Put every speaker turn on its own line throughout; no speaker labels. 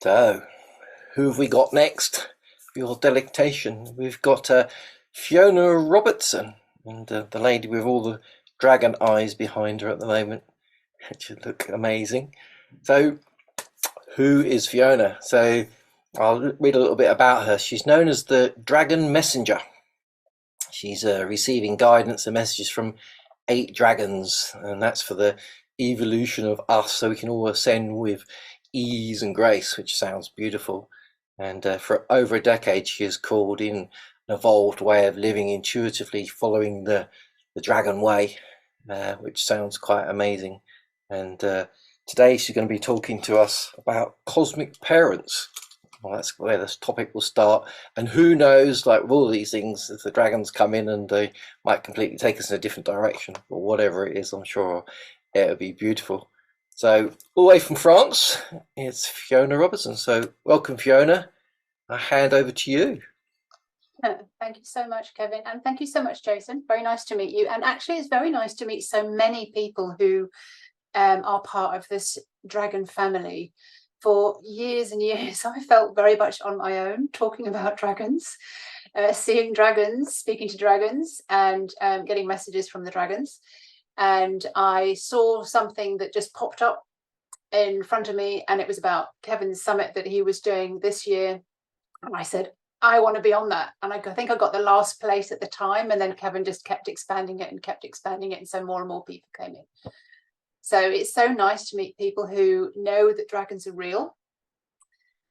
So, who have we got next for your delectation? We've got Fiona Robertson, and the lady with all the dragon eyes behind her at the moment. Should look amazing. So, who is Fiona? So, I'll read a little bit about her. She's known as the Dragon Messenger. She's receiving guidance and messages from 8 dragons, and that's for the evolution of us, so we can all ascend with ease and grace, which sounds beautiful. And for over a decade, she has called in an evolved way of living intuitively, following the dragon way, which sounds quite amazing. And today she's going to be talking to us about cosmic parents. Well, that's where this topic will start. And who knows, like with all these things, if the dragons come in and they might completely take us in a different direction, or whatever it is, I'm sure it'll be beautiful. So, all the way from France, it's Fiona Robertson. So, welcome, Fiona. I hand over to you.
Thank you so much, Kevin. And thank you so much, Jason. Very nice to meet you. And actually, it's very nice to meet so many people who are part of this dragon family. For years and years, I felt very much on my own talking about dragons, seeing dragons, speaking to dragons, and getting messages from the dragons. And I saw something that just popped up in front of me, and it was about Kevin's summit that he was doing this year. And I said, I want to be on that. And I think I got the last place at the time, and then Kevin just kept expanding it, and so more and more people came in. So it's so nice to meet people who know that dragons are real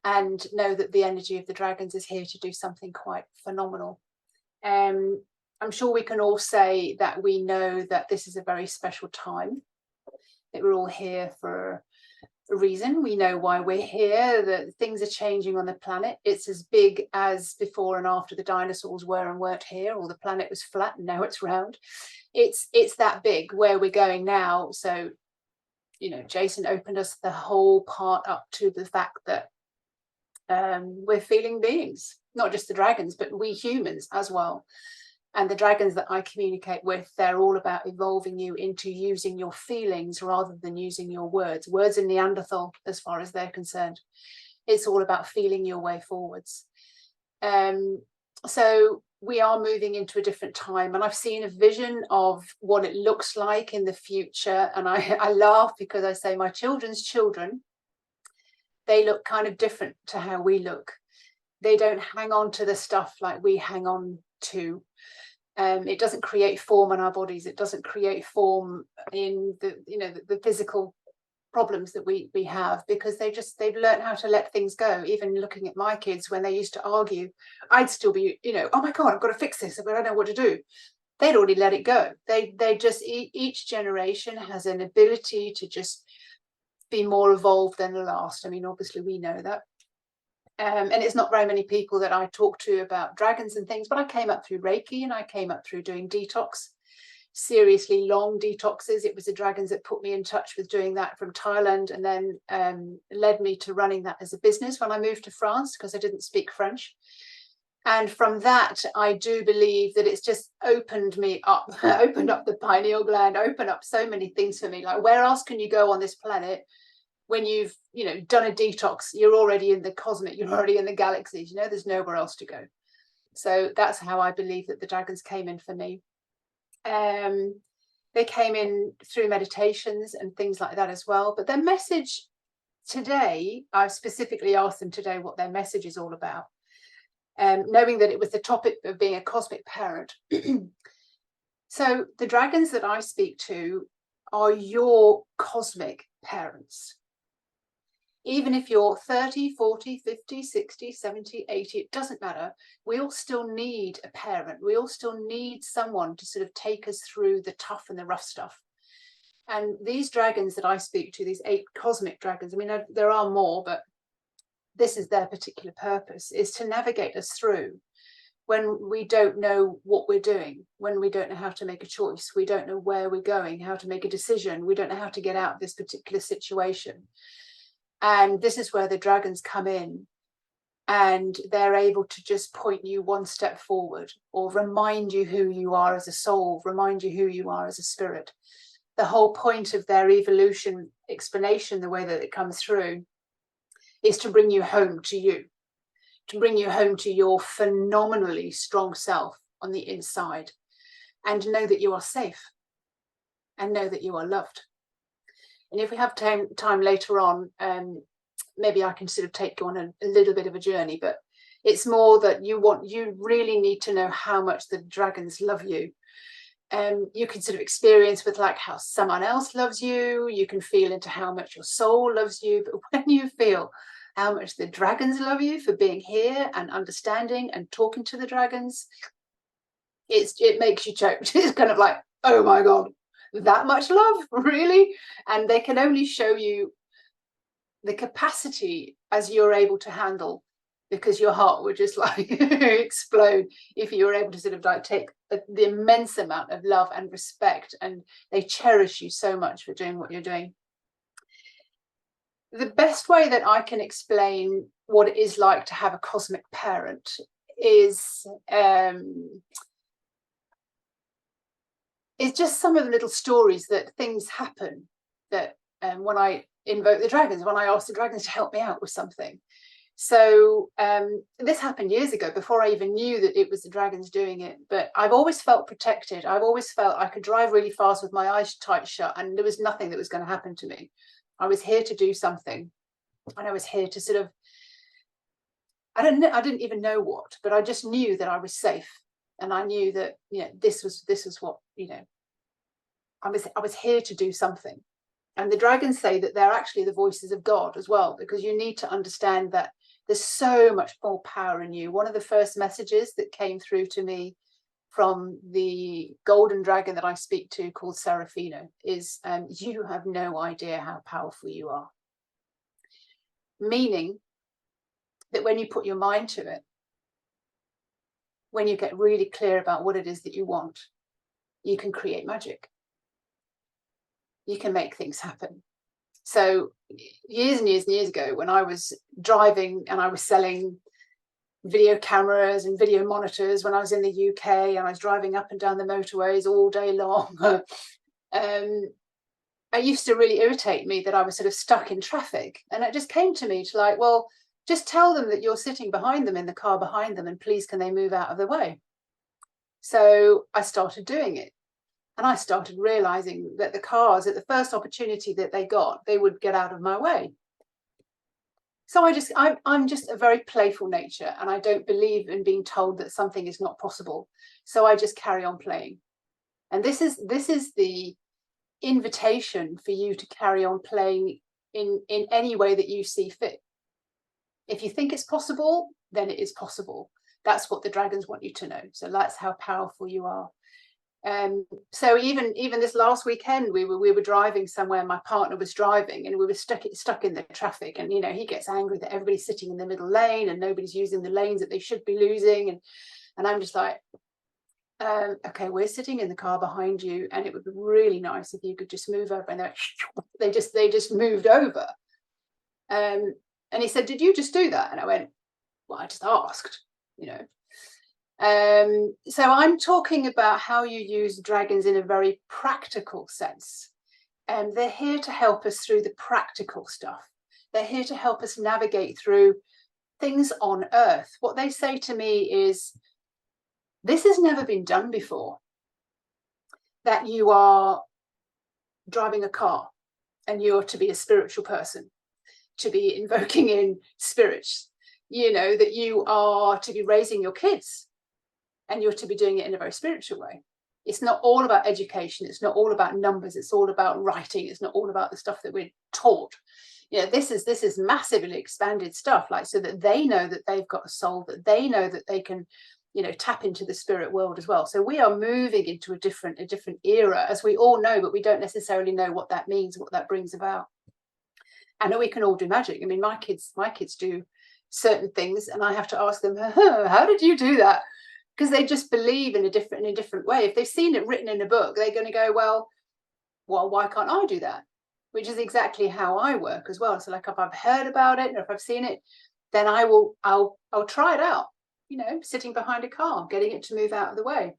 and know that the energy of the dragons is here to do something quite phenomenal. I'm sure we can all say that we know that this is a very special time, that we're all here for a reason. We know why we're here, that things are changing on the planet. It's as big as before and after the dinosaurs were and weren't here, or the planet was flat and now it's round. It's that big where we're going now. So, you know, Jason opened us the whole part up to the fact that we're feeling beings, not just the dragons, but we humans as well. And the dragons that I communicate with, they're all about evolving you into using your feelings rather than using your words. Words are Neanderthal as far as they're concerned. It's all about feeling your way forwards. So we are moving into a different time, and I've seen a vision of what it looks like in the future. And I laugh because I say my children's children, they look kind of different to how we look. They don't hang on to the stuff like we hang on to. It doesn't create form in our bodies. It doesn't create form in the physical problems that we have, because they've learned how to let things go. Even looking at my kids, when they used to argue, I'd still be, oh my God, I've got to fix this, but I don't know what to do. They'd already let it go. They just, each generation has an ability to just be more evolved than the last. I mean, obviously we know that. And it's not very many people that I talk to about dragons and things, but I came up through Reiki, and I came up through doing detox, seriously long detoxes. It was the dragons that put me in touch with doing that from Thailand, and then led me to running that as a business when I moved to France, because I didn't speak French. And from that, I do believe that it's just opened me up, opened up the pineal gland, opened up so many things for me. Like, where else can you go on this planet when you've done a detox? You're already in the cosmic, you're already in the galaxies, there's nowhere else to go. So that's how I believe that the dragons came in for me. They came in through meditations and things like that as well. But their message today, I've specifically asked them today what their message is all about, knowing that it was the topic of being a cosmic parent. So the dragons that I speak to are your cosmic parents. Even if you're 30, 40, 50, 60, 70, 80, it doesn't matter. We all still need a parent. We all still need someone to sort of take us through the tough and the rough stuff. And these dragons that I speak to, these 8 cosmic dragons, I mean, there are more, but this is their particular purpose, is to navigate us through when we don't know what we're doing, when we don't know how to make a choice, we don't know where we're going, how to make a decision, we don't know how to get out of this particular situation. And this is where the dragons come in, and they're able to just point you one step forward, or remind you who you are as a soul, remind you who you are as a spirit. The whole point of their evolution explanation, the way that it comes through, is to bring you home to you, to bring you home to your phenomenally strong self on the inside, and know that you are safe and know that you are loved. And if we have time later on, maybe I can sort of take you on a little bit of a journey, but it's more that you really need to know how much the dragons love you. You can sort of experience with like how someone else loves you. You can feel into how much your soul loves you. But when you feel how much the dragons love you for being here and understanding and talking to the dragons, it makes you choke. It's kind of like, oh my God, that much love, really? And they can only show you the capacity as you're able to handle, because your heart would just like explode if you were able to sort of like take the immense amount of love and respect, and they cherish you so much for doing what you're doing. The best way that I can explain what it is like to have a cosmic parent is just some of the little stories that things happen that when I invoke the dragons, when I ask the dragons to help me out with something. So this happened years ago, before I even knew that it was the dragons doing it. But I've always felt protected. I've always felt I could drive really fast with my eyes tight shut, and there was nothing that was going to happen to me. I was here to do something, and I was here to sort of, I didn't even know what, but I just knew that I was safe, and I knew that, you know, this was what, you know, I was here to do something. And the dragons say that they're actually the voices of God as well, because you need to understand that there's so much more power in you. One of the first messages that came through to me from the golden dragon that I speak to, called Serafina, is you have no idea how powerful you are. Meaning that when you put your mind to it, when you get really clear about what it is that you want, you can create magic. You can make things happen. So years and years and years ago, when I was driving and I was selling video cameras and video monitors, when I was in the UK and I was driving up and down the motorways all day long, it used to really irritate me that I was sort of stuck in traffic. And it just came to me to like, well, just tell them that you're sitting behind them in the car behind them, and please can they move out of the way? So I started doing it. And I started realizing that the cars, at the first opportunity that they got, they would get out of my way. So I'm just a very playful nature, and I don't believe in being told that something is not possible. So I just carry on playing. And this is the invitation for you to carry on playing in any way that you see fit. If you think it's possible, then it is possible. That's what the dragons want you to know. So that's how powerful you are. So even this last weekend, we were driving somewhere. My partner was driving, and we were stuck in the traffic. And you know, he gets angry that everybody's sitting in the middle lane and nobody's using the lanes that they should be using. And I'm just like, okay, we're sitting in the car behind you, and it would be really nice if you could just move over. And they just moved over. And he said, "Did you just do that?" And I went, "Well, I just asked, you know." So I'm talking about how you use dragons in a very practical sense. And they're here to help us through the practical stuff. They're here to help us navigate through things on Earth. What they say to me is, this has never been done before. That you are driving a car and you're to be a spiritual person, to be invoking in spirits, you know, that you are to be raising your kids, and you're to be doing it in a very spiritual way. It's not all about education. It's not all about numbers. It's all about writing. It's not all about the stuff that we're taught. You know, this is massively expanded stuff, like, so that they know that they've got a soul, that they know that they can, you know, tap into the spirit world as well. So we are moving into a different era, as we all know, but we don't necessarily know what that means, what that brings about. I know we can all do magic. I mean, my kids do certain things, and I have to ask them, how did you do that? Because they just believe in a different way. If they've seen it written in a book, they're going to go, well, why can't I do that? Which is exactly how I work as well. So like, if I've heard about it, or if I've seen it, then I'll try it out, you know, sitting behind a car, getting it to move out of the way.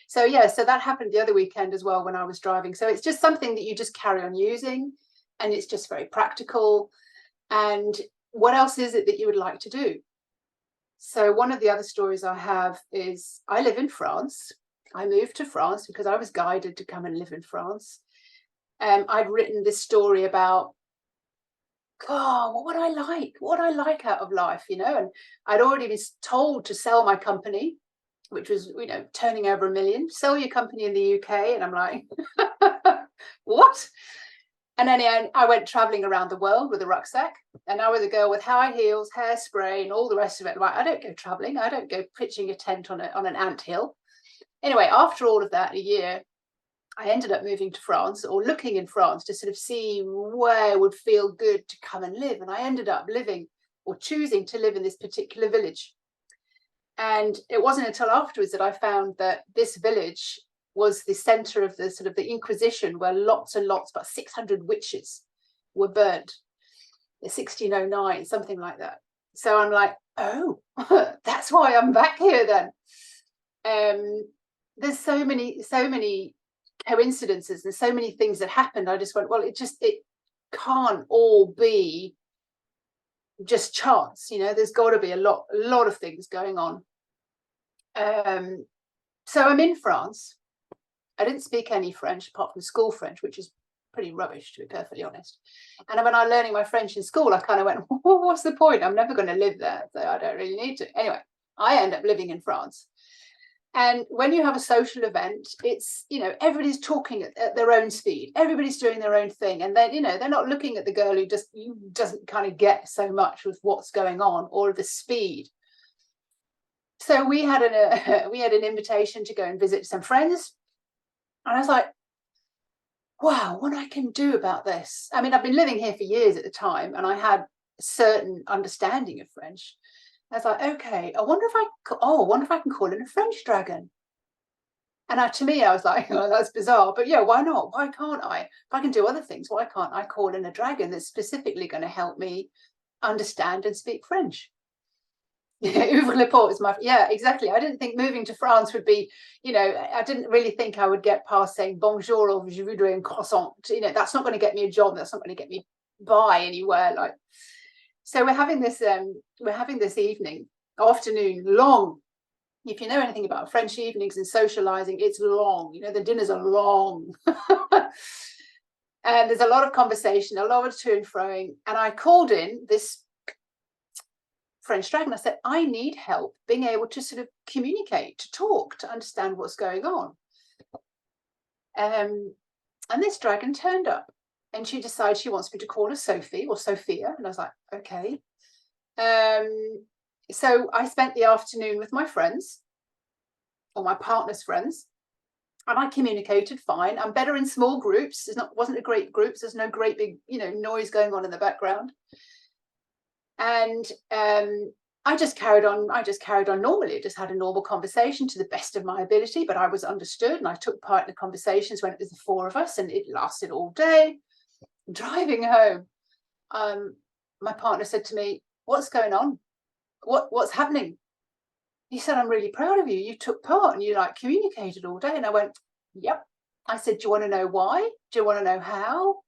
So yeah, so that happened the other weekend as well when I was driving. So it's just something that you just carry on using, and it's just very practical. And what else is it that you would like to do? So one of the other stories I have is I live in France. I moved to France because I was guided to come and live in France. I'd written this story about, God, what would I like? What would I like out of life, you know? And I'd already been told to sell my company, which was, you know, turning over 1 million. Sell your company in the UK. And I'm like, what? And then I went traveling around the world with a rucksack. And I was a girl with high heels, hairspray, and all the rest of it. Like, I don't go traveling. I don't go pitching a tent on an anthill. Anyway, after all of that, a year, I ended up moving to France, or looking in France to sort of see where it would feel good to come and live. And I ended up living, or choosing to live, in this particular village. And it wasn't until afterwards that I found that this village was the center of the sort of the Inquisition, where lots and lots, about 600 witches were burnt in 1609, something like that. So I'm like, oh, that's why I'm back here then. There's so many coincidences and so many things that happened. I just went, well, it can't all be just chance, you know. There's got to be a lot of things going on. So I'm in France. I didn't speak any French apart from school French, which is pretty rubbish, to be perfectly honest. And when I was learning my French in school, I kind of went, well, what's the point? I'm never going to live there, so I don't really need to. Anyway, I end up living in France. And when you have a social event, it's, you know, everybody's talking at their own speed. Everybody's doing their own thing. And then, you know, they're not looking at the girl who doesn't kind of get so much with what's going on, or the speed. So we had an invitation to go and visit some friends. And I was like, wow, what I can do about this. I mean, I've been living here for years at the time, and I had a certain understanding of French. I was like, okay, I wonder if I can call in a French dragon. And to me, I was like, oh, that's bizarre. But yeah, why not? Why can't I? If I can do other things, why can't I call in a dragon that's specifically going to help me understand and speak French? Ouvre les portes is yeah, exactly. I didn't think moving to France would be, you know, I didn't really think I would get past saying bonjour or je voudrais un croissant. You know, that's not going to get me a job. That's not going to get me by anywhere. Like, so we're having this evening, afternoon, long. If you know anything about French evenings and socializing, it's long. You know, the dinners are long. And there's a lot of conversation, a lot of to and froing. And I called in this French dragon. I said, I need help being able to sort of communicate, to talk, to understand what's going on. And this dragon turned up, and she decides she wants me to call her Sophie or Sophia. And I was like, okay. So I spent the afternoon with my friends, or my partner's friends, and I communicated fine. I'm better in small groups. Wasn't a great group. So there's no great big, you know, noise going on in the background. And I just carried on normally. I just had a normal conversation to the best of my ability, but I was understood, and I took part in the conversations when it was the four of us, and it lasted all day. Driving home, my partner said to me, what's going on? What's happening? He said, I'm really proud of you. You took part and you like communicated all day. And I went, yep. I said, do you want to know why? Do you want to know how?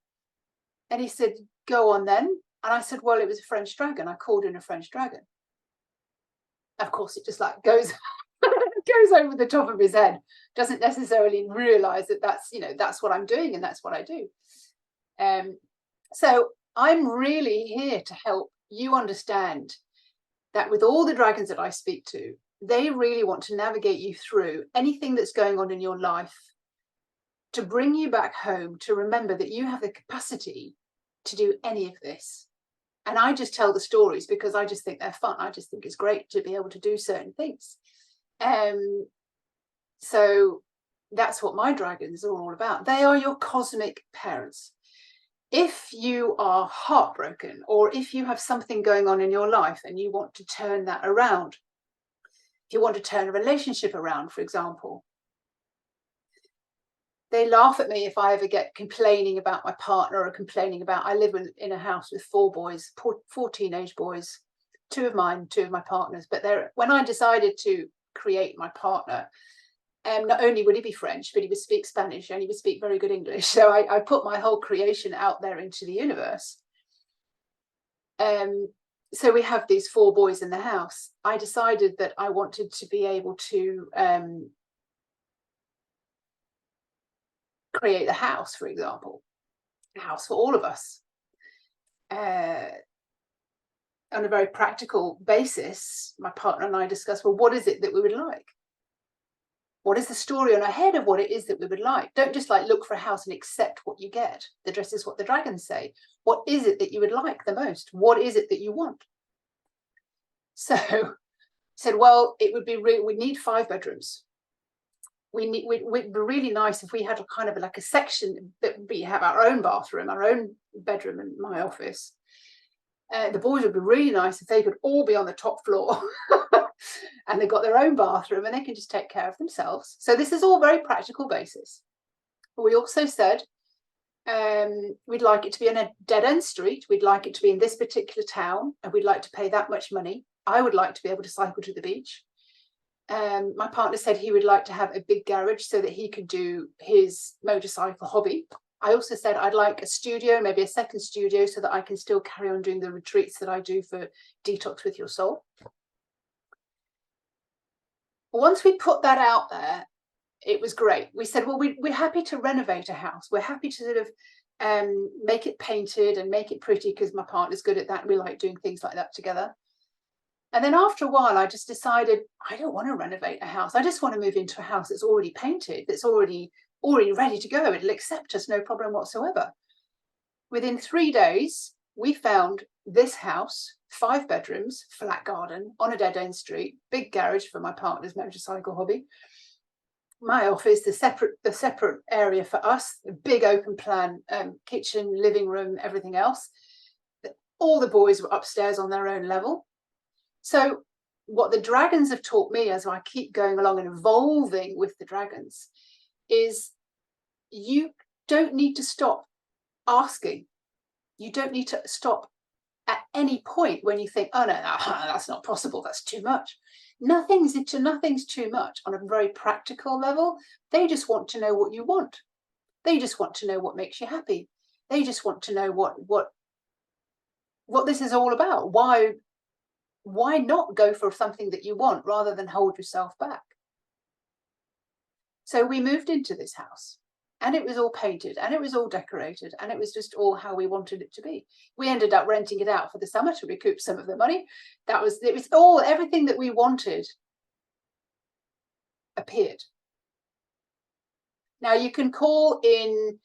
And he said, go on then. And I said, well, it was a French dragon. I called in a French dragon. Of course, it just like goes over the top of his head. Doesn't necessarily realize that that's what I'm doing, and that's what I do. So I'm really here to help you understand that with all the dragons that I speak to, they really want to navigate you through anything that's going on in your life, to bring you back home, to remember that you have the capacity to do any of this. And I just tell the stories because I just think they're fun. I just think it's great to be able to do certain things. So that's what my dragons are all about. They are your cosmic parents. If you are heartbroken, or if you have something going on in your life and you want to turn that around, if you want to turn a relationship around, for example, they laugh at me if I ever get complaining about my partner, or complaining about, I live in a house with four teenage boys, two of my partners. But when I decided to create my partner, not only would he be French, but he would speak Spanish, and he would speak very good English. So I put my whole creation out there into the universe. So we have these 4 boys in the house. I decided that I wanted to be able to create a house, for example, a house for all of us. On a very practical basis, my partner and I discussed, well, what is it that we would like? What is the story in our head of what it is that we would like? Don't just like look for a house and accept what you get. The dress is what the dragons say. What is it that you would like the most? What is it that you want? So said, well, it would be we need 5 bedrooms. We'd be really nice if we had a kind of like a section that we have our own bathroom, our own bedroom, and my office. The boys would be really nice if they could all be on the top floor and they've got their own bathroom and they can just take care of themselves. So this is all very practical basis. We also said we'd like it to be on a dead-end street. We'd like it to be in this particular town, and we'd like to pay that much money. I would like to be able to cycle to the beach. My partner said he would like to have a big garage so that he could do his motorcycle hobby. I also said I'd like a studio, maybe a second studio, so that I can still carry on doing the retreats that I do for Detox With Your Soul. Once we put that out there, it was great. We said, well, we're happy to renovate a house. We're happy to sort of make it painted and make it pretty, because my partner's good at that. We like doing things like that together. And then after a while, I just decided I don't want to renovate a house. I just want to move into a house that's already painted, that's already ready to go. It'll accept us, no problem whatsoever. Within 3 days, we found this house, 5 bedrooms, flat garden on a dead end street, big garage for my partner's motorcycle hobby, my office, the separate area for us, a big open plan kitchen, living room, everything else. All the boys were upstairs on their own level. So what the dragons have taught me as I keep going along and evolving with the dragons is you don't need to stop asking. You don't need to stop at any point when you think, oh no, that's not possible, that's too much. Nothing's too much on a very practical level. They just want to know what you want. They just want to know what makes you happy. They just want to know what this is all about. Why not go for something that you want rather than hold yourself back? So we moved into this house, and it was all painted and it was all decorated, and it was just all how we wanted it to be. We ended up renting it out for the summer to recoup some of the money. It was all, everything that we wanted appeared. Now you can call in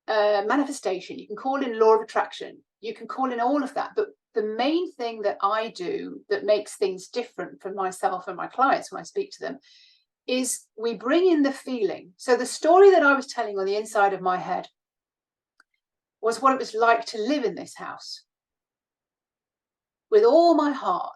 manifestation, you can call in law of attraction, you can call in all of that, but the main thing that I do that makes things different for myself and my clients when I speak to them is we bring in the feeling. So the story that I was telling on the inside of my head was what it was like to live in this house with all my heart.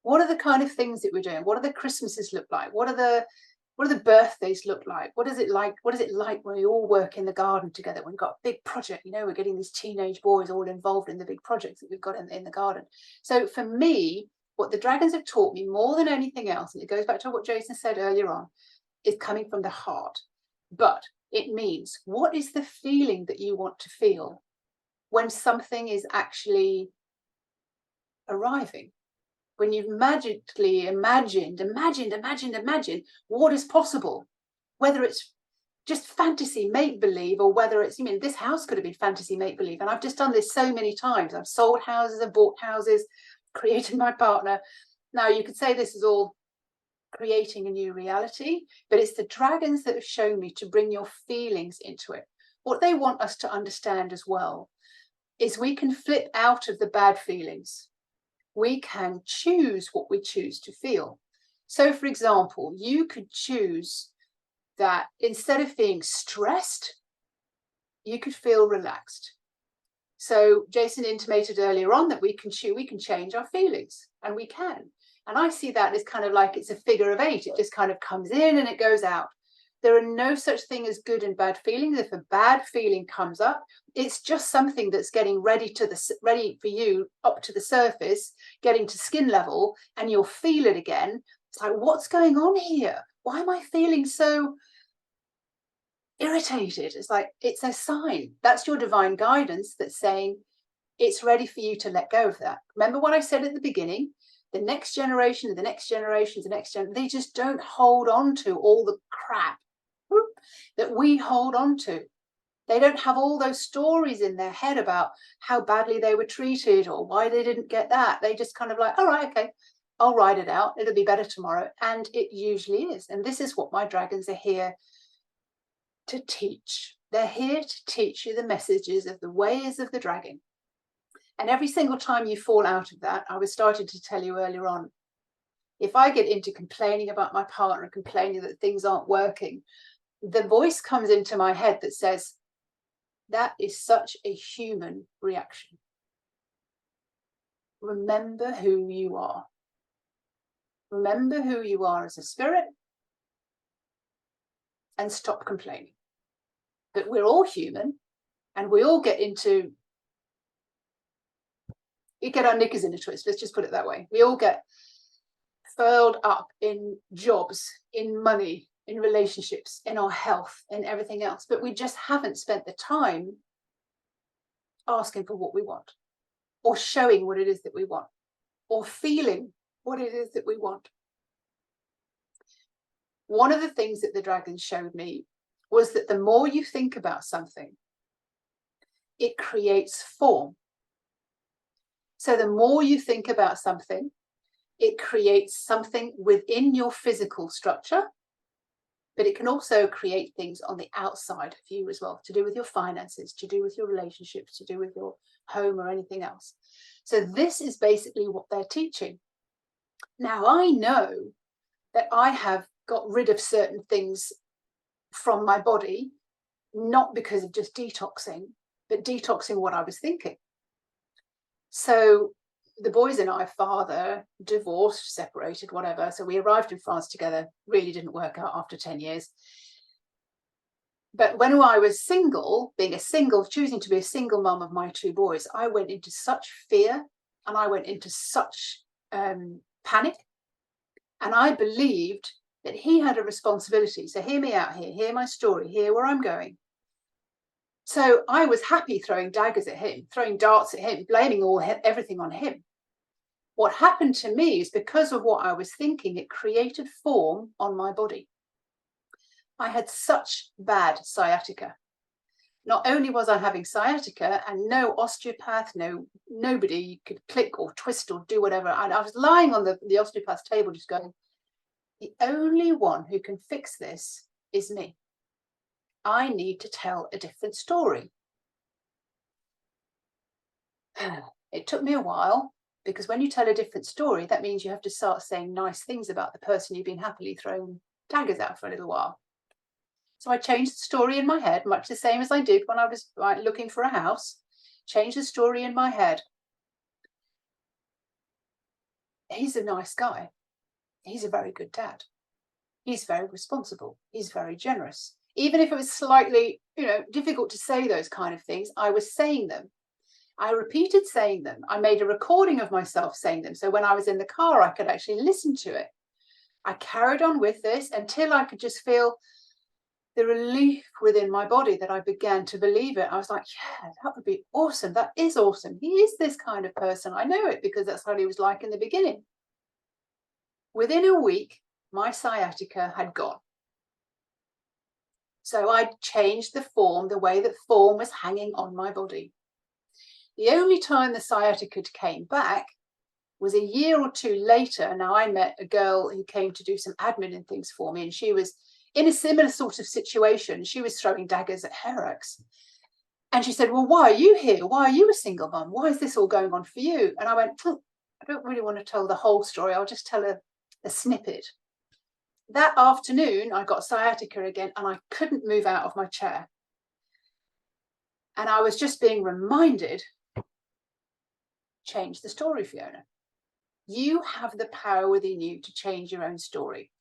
What are the kind of things that we're doing? What do the Christmases look like? What are the birthdays look like? What is it like? What is it like when we all work in the garden together? When we've got a big project, we're getting these teenage boys all involved in the big projects that we've got in the garden. So for me, what the dragons have taught me more than anything else, and it goes back to what Jason said earlier on, is coming from the heart. But it means, what is the feeling that you want to feel when something is actually arriving? When you've magically imagined what is possible, whether it's just fantasy make-believe, or whether it's, this house could have been fantasy make-believe. And I've just done this so many times. I've sold houses, I've bought houses, created my partner. Now you could say this is all creating a new reality, but it's the dragons that have shown me to bring your feelings into it. What they want us to understand as well is we can flip out of the bad feelings. We can choose what we choose to feel. So for example, you could choose that instead of being stressed, you could feel relaxed. So Jason intimated earlier on that we can change our feelings, and we can. And I see that as kind of like it's a figure of 8. It just kind of comes in and it goes out. There are no such thing as good and bad feelings. If a bad feeling comes up, it's just something that's getting ready for you up to the surface, getting to skin level, and you'll feel it again. It's like, what's going on here? Why am I feeling so irritated? It's like, it's a sign. That's your divine guidance that's saying, it's ready for you to let go of that. Remember what I said at the beginning? The next generation, the next generation, the next generation, they just don't hold on to all the crap that we hold on to. They don't have all those stories in their head about how badly they were treated or why they didn't get that. They just kind of like, all right, okay, I'll ride it out. It'll be better tomorrow. And it usually is. And this is what my dragons are here to teach. They're here to teach you the messages of the ways of the dragon. And every single time you fall out of that, I was starting to tell you earlier on, if I get into complaining about my partner, complaining that things aren't working, the voice comes into my head that says, that is such a human reaction. Remember who you are. Remember who you are as a spirit and stop complaining. But we're all human and we all get into, we get our knickers in a twist, let's just put it that way. We all get furled up in jobs, in money, in relationships, in our health, and everything else. But we just haven't spent the time asking for what we want, or showing what it is that we want, or feeling what it is that we want. One of the things that the dragons showed me was that the more you think about something, it creates form. So the more you think about something, it creates something within your physical structure, but it can also create things on the outside of you as well, to do with your finances, to do with your relationships, to do with your home or anything else. So this is basically what they're teaching. Now, I know that I have got rid of certain things from my body, not because of just detoxing, but detoxing what I was thinking. So the boys and I, father, divorced, separated, whatever. So we arrived in France together, really didn't work out after 10 years. But when I was single, choosing to be a single mum of my two boys, I went into such fear and I went into such panic. And I believed that he had a responsibility. So hear me out here, hear my story, hear where I'm going. So I was happy throwing daggers at him, throwing darts at him, blaming everything on him. What happened to me is because of what I was thinking, it created form on my body. I had such bad sciatica. Not only was I having sciatica and no osteopath, nobody could click or twist or do whatever. And I was lying on the osteopath's table just going, the only one who can fix this is me. I need to tell a different story. It took me a while, because when you tell a different story, that means you have to start saying nice things about the person you've been happily throwing daggers at for a little while. So I changed the story in my head, much the same as I did when I was looking for a house. Changed the story in my head. He's a nice guy. He's a very good dad. He's very responsible. He's very generous. Even if it was slightly, difficult to say those kind of things, I was saying them. I repeated saying them. I made a recording of myself saying them. So when I was in the car, I could actually listen to it. I carried on with this until I could just feel the relief within my body that I began to believe it. I was like, yeah, that would be awesome. That is awesome. He is this kind of person. I know it because that's what he was like in the beginning. Within a week, my sciatica had gone. So I changed the form, the way that form was hanging on my body. The only time the sciatica came back was a year or two later. Now, I met a girl who came to do some admin and things for me, and she was in a similar sort of situation. She was throwing daggers at her ex. And she said, well, why are you here? Why are you a single mum? Why is this all going on for you? And I went, I don't really want to tell the whole story. I'll just tell a snippet. That afternoon, I got sciatica again, and I couldn't move out of my chair. And I was just being reminded, change the story, Fiona. You have the power within you to change your own story.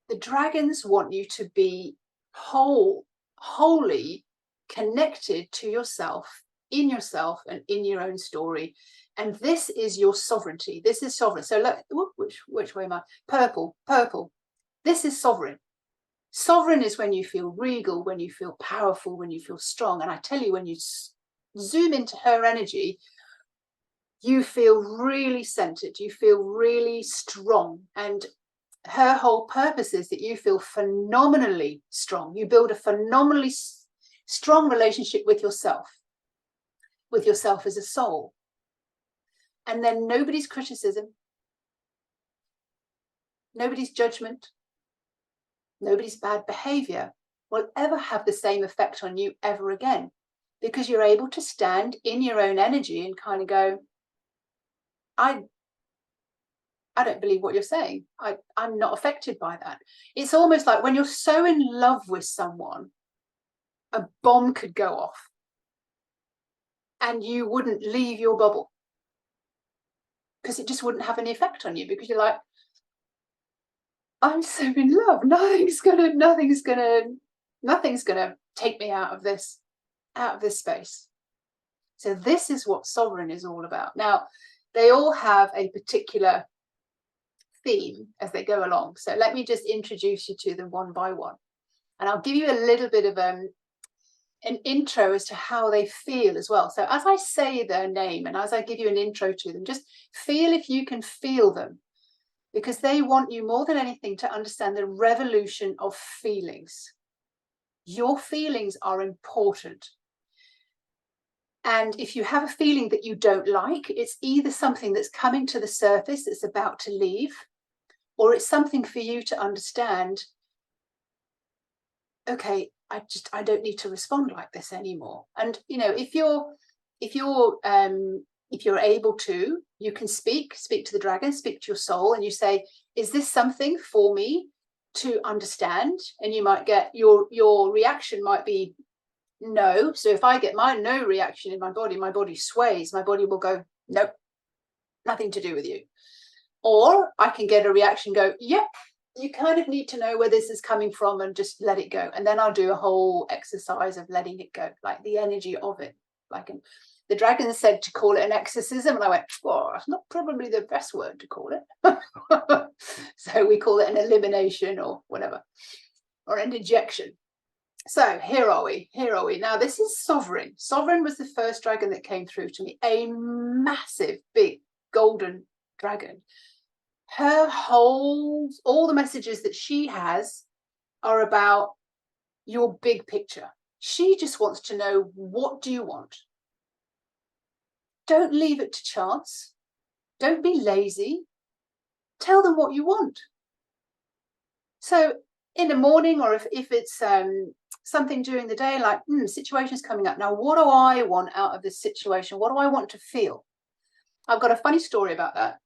The dragons want you to be wholly connected to yourself, and in your own story. And this is your sovereignty. This is sovereign. So look, which way am I? Purple. This is sovereign. Sovereign is when you feel regal, when you feel powerful, when you feel strong. And I tell you, when you zoom into her energy, you feel really centered, you feel really strong. And her whole purpose is that you feel phenomenally strong. You build a phenomenally strong relationship with yourself as a soul. And then nobody's criticism, nobody's judgment, nobody's bad behavior will ever have the same effect on you ever again, because you're able to stand in your own energy and kind of go, I don't believe what you're saying. I'm not affected by that. It's almost like when you're so in love with someone, a bomb could go off and you wouldn't leave your bubble because it just wouldn't have any effect on you, because you're like, I'm so in love. Nothing's gonna take me out of this space. So this is what sovereign is all about. Now, they all have a particular theme as they go along. So let me just introduce you to them one by one. And I'll give you a little bit of an intro as to how they feel as well. So as I say their name and as I give you an intro to them, just feel if you can feel them, because they want you more than anything to understand the revolution of feelings. Your feelings are important. And if you have a feeling that you don't like, it's either something that's coming to the surface that's about to leave, or it's something for you to understand, okay, I don't need to respond like this anymore. And if you're able to, you can speak to the dragon, speak to your soul, and you say, is this something for me to understand? And you might get your reaction might be no. So if I get my no reaction in my body sways, my body will go, nope, nothing to do with you. Or I can get a reaction, go, yep, you kind of need to know where this is coming from and just let it go. And then I'll do a whole exercise of letting it go, like the energy of it. Like the dragon said to call it an exorcism, and I went, oh, it's not probably the best word to call it. So we call it an elimination or whatever, or an ejection. So here are we. Now this is Sovereign. Sovereign was the first dragon that came through to me, a massive, big, golden dragon. All the messages that she has are about your big picture. She just wants to know, what do you want? Don't leave it to chance. Don't be lazy. Tell them what you want. So in the morning, or if it's something during the day, like situation's coming up. Now, what do I want out of this situation? What do I want to feel? I've got a funny story about that.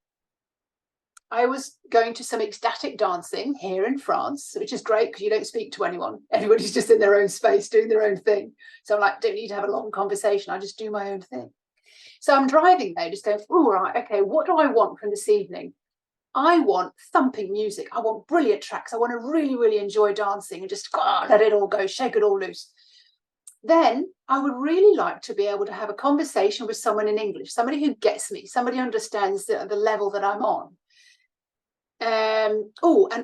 I was going to some ecstatic dancing here in France, which is great because you don't speak to anyone. Everybody's just in their own space doing their own thing. So I'm like, don't need to have a long conversation. I just do my own thing. So I'm driving there, just going, oh, right, okay, what do I want from this evening? I want thumping music. I want brilliant tracks. I want to really, really enjoy dancing and just let it all go, shake it all loose. Then I would really like to be able to have a conversation with someone in English, somebody who gets me, somebody who understands the level that I'm on. And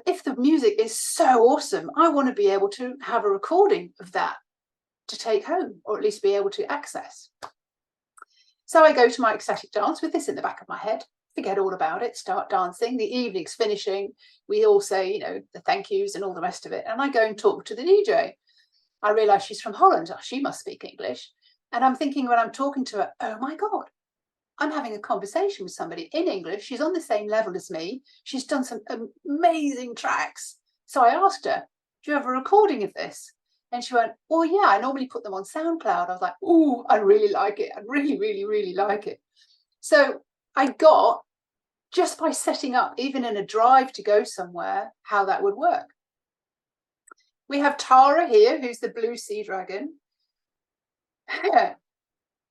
if the music is so awesome, I want to be able to have a recording of that to take home, or at least be able to access. So I go to my ecstatic dance with this in the back of my head, forget all about it, start dancing. The evening's finishing. We all say, the thank yous and all the rest of it. And I go and talk to the DJ. I realise she's from Holland. Oh, she must speak English. And I'm thinking when I'm talking to her, oh my God, I'm having a conversation with somebody in English. She's on the same level as me. She's done some amazing tracks. So I asked her, do you have a recording of this? And she went, oh yeah, I normally put them on SoundCloud. I was like, oh, I really like it. I really, really, really like it. So I got, just by setting up, even in a drive to go somewhere, how that would work. We have Tara here, who's the blue sea dragon.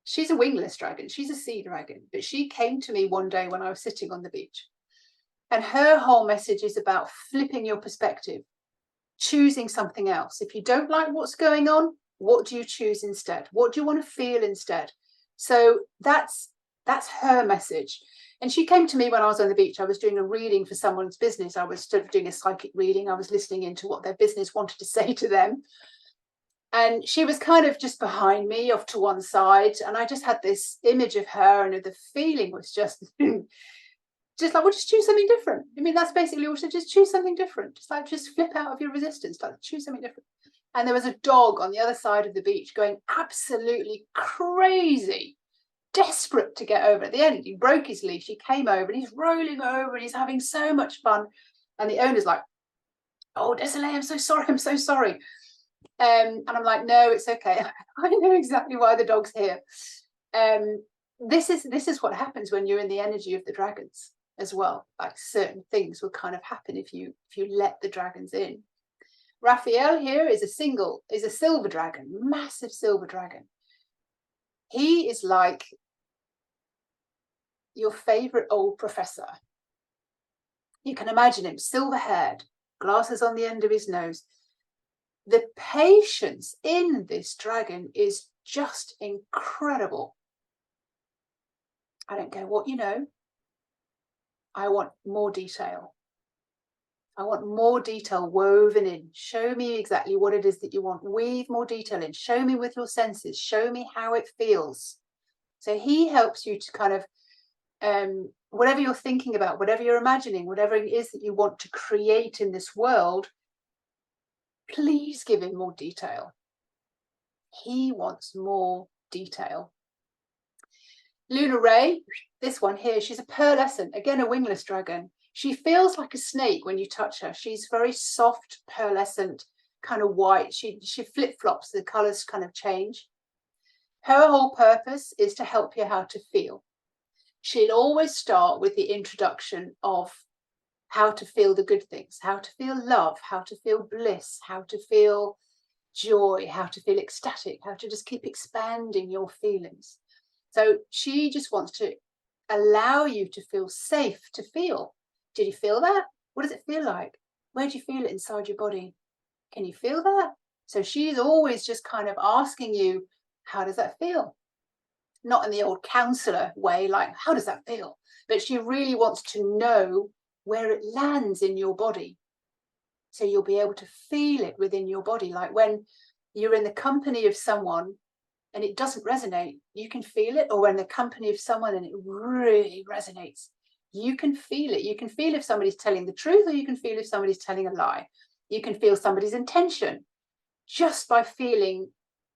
She's a wingless dragon. She's a sea dragon. But she came to me one day when I was sitting on the beach. And her whole message is about flipping your perspective, choosing something else. If you don't like what's going on, what do you choose instead? What do you want to feel instead? So that's her message. And she came to me when I was on the beach. I was doing a reading for someone's business. I was sort of doing a psychic reading. I was listening into what their business wanted to say to them. And she was kind of just behind me, off to one side, and I just had this image of her, and the feeling was just just like, well, just choose something different. I mean, that's basically what she said, just choose something different. Just like, just flip out of your resistance, like choose something different. And there was a dog on the other side of the beach going absolutely crazy, desperate to get over. At the end, he broke his leash, he came over, and he's rolling over, and he's having so much fun. And the owner's like, oh, Desiree, I'm so sorry, I'm so sorry. And I'm like, no, it's okay. I know exactly why the dog's here. This is what happens when you're in the energy of the dragons as well. Like, certain things will kind of happen if you let the dragons in. Raphael here is a silver dragon, massive silver dragon. He is like your favorite old professor. You can imagine him, silver haired, glasses on the end of his nose. The patience in this dragon is just incredible. I don't care what you know. I want more detail. I want more detail woven in. Show me exactly what it is that you want. Weave more detail in. Show me with your senses. Show me how it feels. So he helps you to kind of, whatever you're thinking about, whatever you're imagining, whatever it is that you want to create in this world, please give him more detail. He wants more detail. Luna Ray, this one here, she's a pearlescent, again, a wingless dragon. She feels like a snake when you touch her. She's very soft, pearlescent, kind of white. She flip-flops, the colors kind of change. Her whole purpose is to help you how to feel. She'll always start with the introduction of how to feel the good things, how to feel love, how to feel bliss, how to feel joy, how to feel ecstatic, how to just keep expanding your feelings. So she just wants to allow you to feel safe to feel. Did you feel that? What does it feel like? Where do you feel it inside your body? Can you feel that? So she's always just kind of asking you, how does that feel? Not in the old counselor way, like, how does that feel? But she really wants to know where it lands in your body. So you'll be able to feel it within your body. Like when you're in the company of someone and it doesn't resonate, you can feel it. Or when the company of someone and it really resonates, you can feel it. You can feel if somebody's telling the truth, or you can feel if somebody's telling a lie. You can feel somebody's intention just by feeling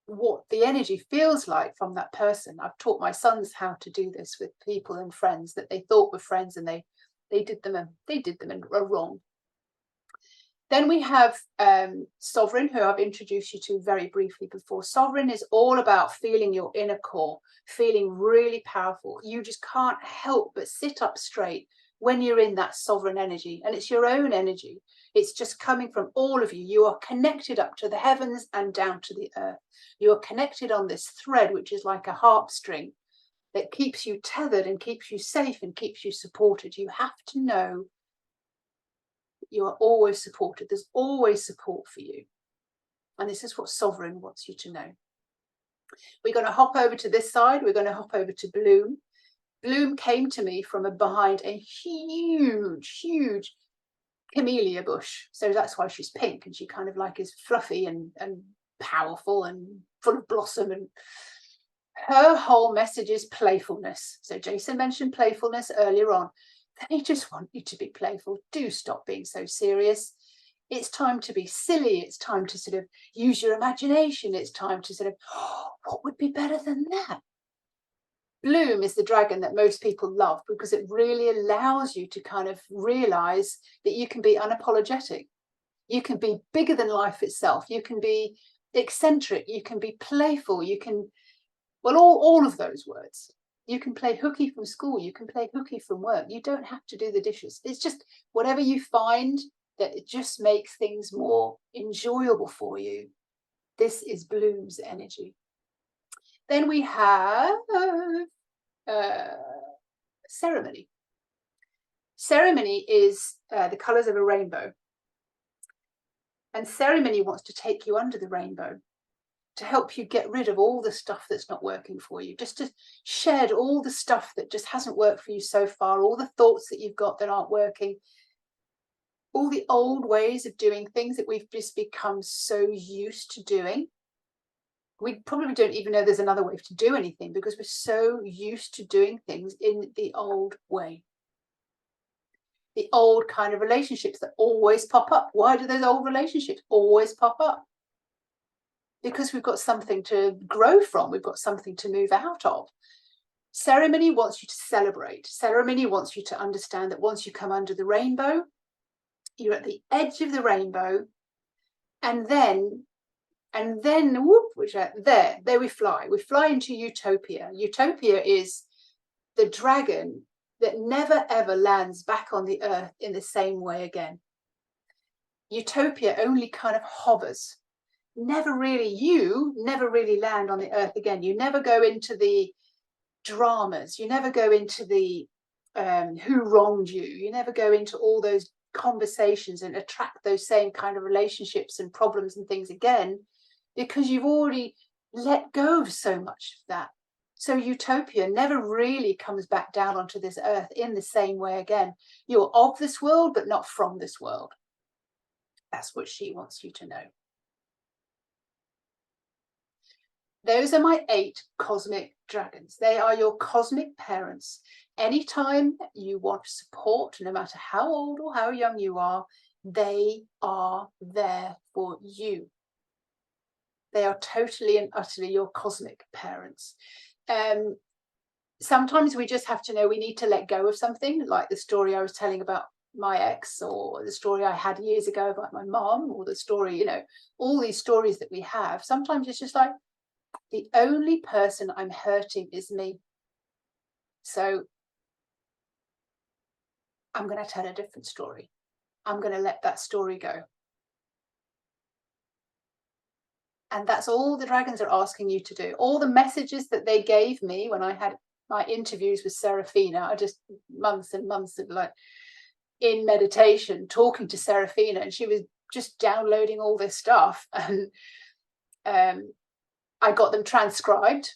what the energy feels like from that person. I've taught my sons how to do this with people and friends that they thought were friends, and they did them in wrong. Then we have Sovereign, who I've introduced you to very briefly before. Sovereign is all about feeling your inner core, feeling really powerful. You just can't help but sit up straight when you're in that sovereign energy, and it's your own energy. It's just coming from all of you. You are connected up to the heavens and down to the earth. You are connected on this thread, which is like a harp string that keeps you tethered and keeps you safe and keeps you supported. You have to know you are always supported. There's always support for you. And this is what Sovereign wants you to know. We're going to hop over to this side. We're going to hop over to Bloom. Bloom came to me from behind a huge, huge camellia bush. So that's why she's pink, and she kind of like is fluffy and powerful and full of blossom. And her whole message is playfulness. So Jason mentioned playfulness earlier on. They just want you to be playful. Do stop being so serious. It's time to be silly. It's time to sort of use your imagination. It's time to sort of, oh, what would be better than that? Bloom is the dragon that most people love because it really allows you to kind of realize that you can be unapologetic. You can be bigger than life itself. You can be eccentric. You can be playful. You can, well, all of those words. You can play hooky from school. You can play hooky from work. You don't have to do the dishes. It's just whatever you find that it just makes things more enjoyable for you. This is Bloom's energy. Then we have Ceremony. Ceremony is the colours of a rainbow. And Ceremony wants to take you under the rainbow to help you get rid of all the stuff that's not working for you, just to shed all the stuff that just hasn't worked for you so far, all the thoughts that you've got that aren't working, all the old ways of doing things that we've just become so used to doing. We probably don't even know there's another way to do anything because we're so used to doing things in the old way. The old kind of relationships that always pop up. Why do those old relationships always pop up? Because we've got something to grow from. We've got something to move out of. Ceremony wants you to celebrate. Ceremony wants you to understand that once you come under the rainbow, you're at the edge of the rainbow, and then whoop, there we fly. We fly into utopia. Utopia is the dragon that never ever lands back on the earth in the same way again. Utopia only kind of hovers. You never really land on the earth again. You never go into the dramas. You never go into the who wronged you. You never go into all those conversations and attract those same kind of relationships and problems and things again, because you've already let go of so much of that. So utopia never really comes back down onto this earth in the same way again. You're of this world, but not from this world. That's what she wants you to know. Those are my 8 cosmic dragons. They are your cosmic parents. Anytime you want support, no matter how old or how young you are, they are there for you. They are totally and utterly your cosmic parents. Sometimes we just have to know we need to let go of something, like the story I was telling about my ex, or the story I had years ago about my mom, or the story, all these stories that we have. Sometimes it's just like, the only person I'm hurting is me. So I'm going to tell a different story. I'm going to let that story go. And that's all the dragons are asking you to do. All the messages that they gave me when I had my interviews with Serafina, I just months and months of in meditation, talking to Serafina, and she was just downloading all this stuff. And I got them transcribed.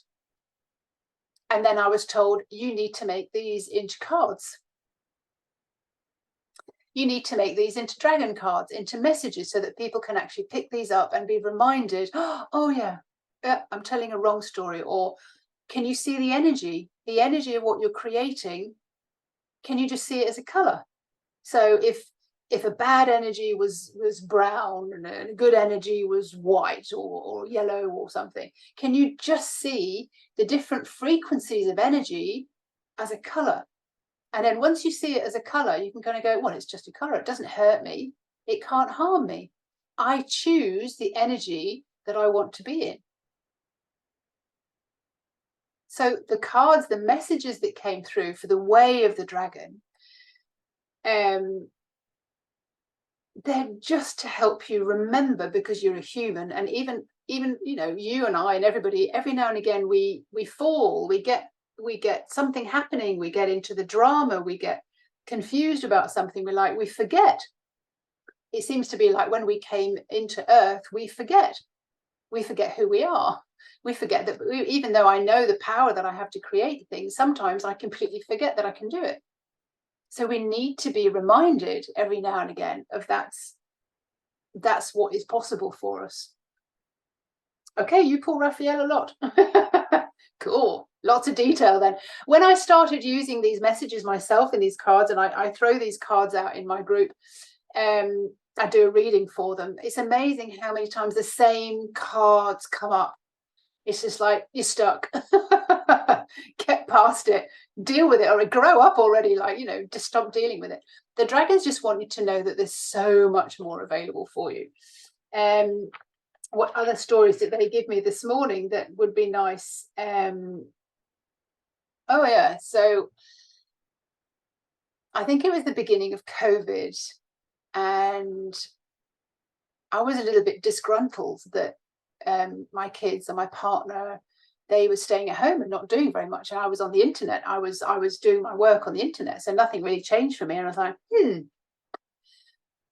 And then I was told, you need to make these into cards. You need to make these into dragon cards, into messages, so that people can actually pick these up and be reminded, oh yeah, I'm telling a wrong story. Or can you see the energy of what you're creating? Can you just see it as a color? So if a bad energy was brown and a good energy was white or yellow or something, can you just see the different frequencies of energy as a color? And then once you see it as a color, you can kind of go, well, it's just a color. It doesn't hurt me. It can't harm me. I choose the energy that I want to be in. So the cards, the messages that came through for the way of the dragon, they're just to help you remember, because you're a human, and even you and I and everybody, every now and again we fall, we get something happening, we get into the drama, we get confused about something, we forget. It seems to be like when we came into earth, we forget who we are. We forget that even though I know the power that I have to create things, sometimes I completely forget that I can do it. So we need to be reminded every now and again of that's what is possible for us. Okay, you pull Raphael a lot. Cool. Lots of detail then. When I started using these messages myself in these cards, and I throw these cards out in my group, I do a reading for them. It's amazing how many times the same cards come up. It's just like, you're stuck. Get past it. Deal with it, or grow up already. Just stop dealing with it. The dragons just want you to know that there's so much more available for you. What other stories did they give me this morning that would be nice? Oh yeah, so I think it was the beginning of COVID, and I was a little bit disgruntled that my kids and my partner, they were staying at home and not doing very much, and I was on the internet. I was doing my work on the internet, so nothing really changed for me. And I was like,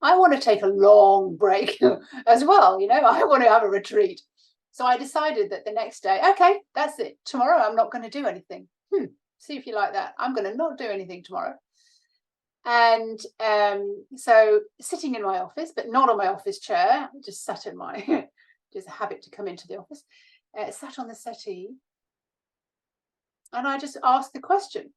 I want to take a long break as well. I want to have a retreat. So I decided that the next day, okay, that's it. Tomorrow I'm not going to do anything. See if you like that. I'm going to not do anything tomorrow. And so sitting in my office, but not on my office chair, I just sat in my, just a habit to come into the office. sat on the settee, and I just asked the question.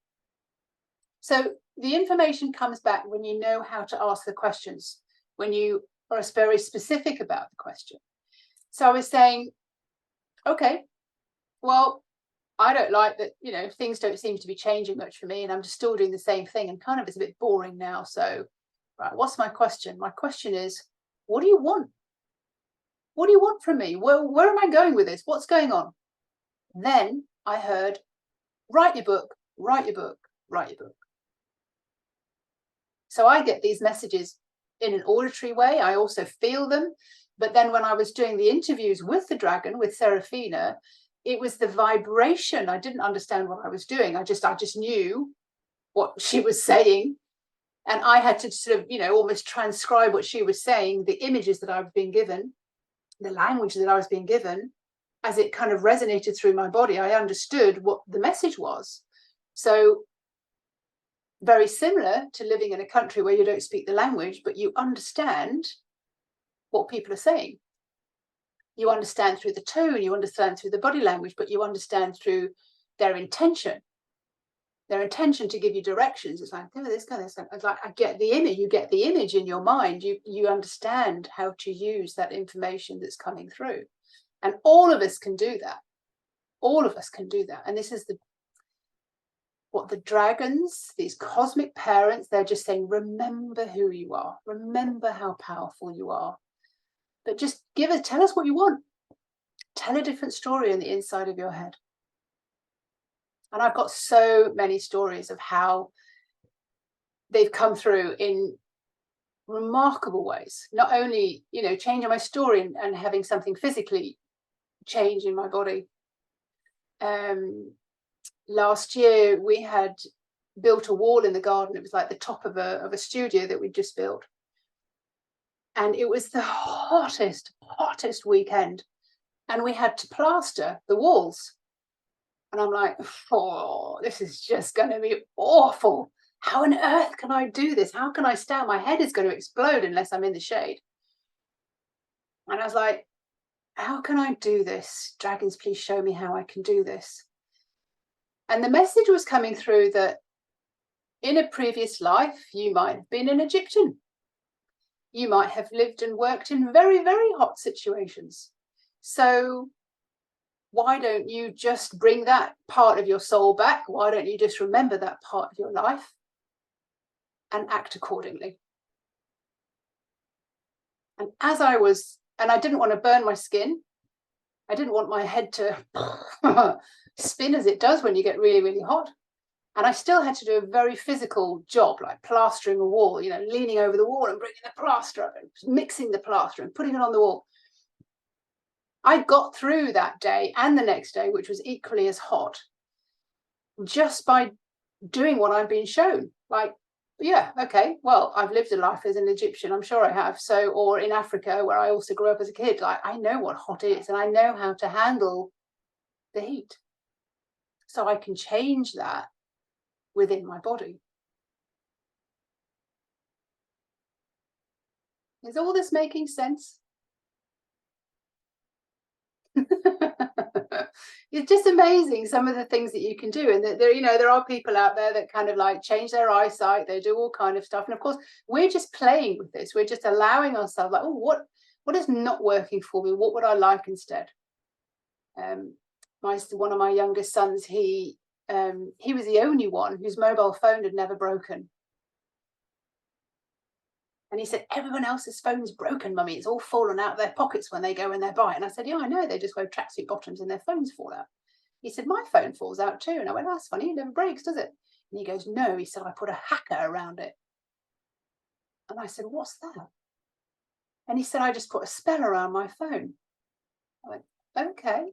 So the information comes back when you know how to ask the questions, when you are very specific about the question. So I was saying, okay, well, I don't like that, you know, things don't seem to be changing much for me, and I'm just still doing the same thing, and kind of it's a bit boring now. So, right, what's my question? My question is, what do you want? What do you want from me? Where am I going with this? What's going on? And then I heard, write your book, write your book, write your book. So I get these messages in an auditory way. I also feel them. But then when I was doing the interviews with the dragon, with Serafina, it was the vibration. I didn't understand what I was doing. I just knew what she was saying. And I had to sort of, you know, almost transcribe what she was saying, the images that I was being given, the language that I was being given, as it kind of resonated through my body. I understood what the message was. So very similar to living in a country where you don't speak the language, but you understand what people are saying. You understand through the tone, you understand through the body language, but you understand through their intention to give you directions. It's like, oh, this guy, this guy. It's like, I get the image. You get the image in your mind. You understand how to use that information that's coming through. And all of us can do that. All of us can do that. And this is what the dragons, these cosmic parents, they're just saying, remember who you are. Remember how powerful you are. But just tell us what you want. Tell a different story in the inside of your head. And I've got so many stories of how they've come through in remarkable ways. Not only, you know, changing my story and having something physically change in my body. Last year we had built a wall in the garden. It was like the top of a studio that we'd just built. And it was the hottest weekend. And we had to plaster the walls. And I'm like, oh, this is just going to be awful. How on earth can I do this? How can I stand? My head is going to explode unless I'm in the shade. And I was like, how can I do this? Dragons, please show me how I can do this. And the message was coming through that in a previous life, you might have been an Egyptian. You might have lived and worked in very, very hot situations. So why don't you just bring that part of your soul back? Why don't you just remember that part of your life and act accordingly? And I didn't want to burn my skin. I didn't want my head to spin as it does when you get really, really hot. And I still had to do a very physical job, like plastering a wall, you know, leaning over the wall and bringing the plaster up and mixing the plaster and putting it on the wall. I got through that day and the next day, which was equally as hot, just by doing what I've been shown. Like, yeah, okay, well, I've lived a life as an Egyptian, I'm sure I have. So, or in Africa, where I also grew up as a kid, like, I know what hot is and I know how to handle the heat. So I can change that within my body. Is all this making sense? It's just amazing some of the things that you can do, and that there are people out there that kind of like change their eyesight, they do all kind of stuff, and of course we're just playing with this. We're just allowing ourselves, like, oh, what is not working for me? What would I like instead? One of my youngest sons, he was the only one whose mobile phone had never broken. And he said, everyone else's phone's broken, mummy. It's all fallen out of their pockets when they go in their bike. And I said, yeah, I know. They just wear tracksuit bottoms and their phones fall out. He said, my phone falls out too. And I went, that's funny. It never breaks, does it? And he goes, no. He said, I put a hacker around it. And I said, what's that? And he said, I just put a spell around my phone. I went, okay,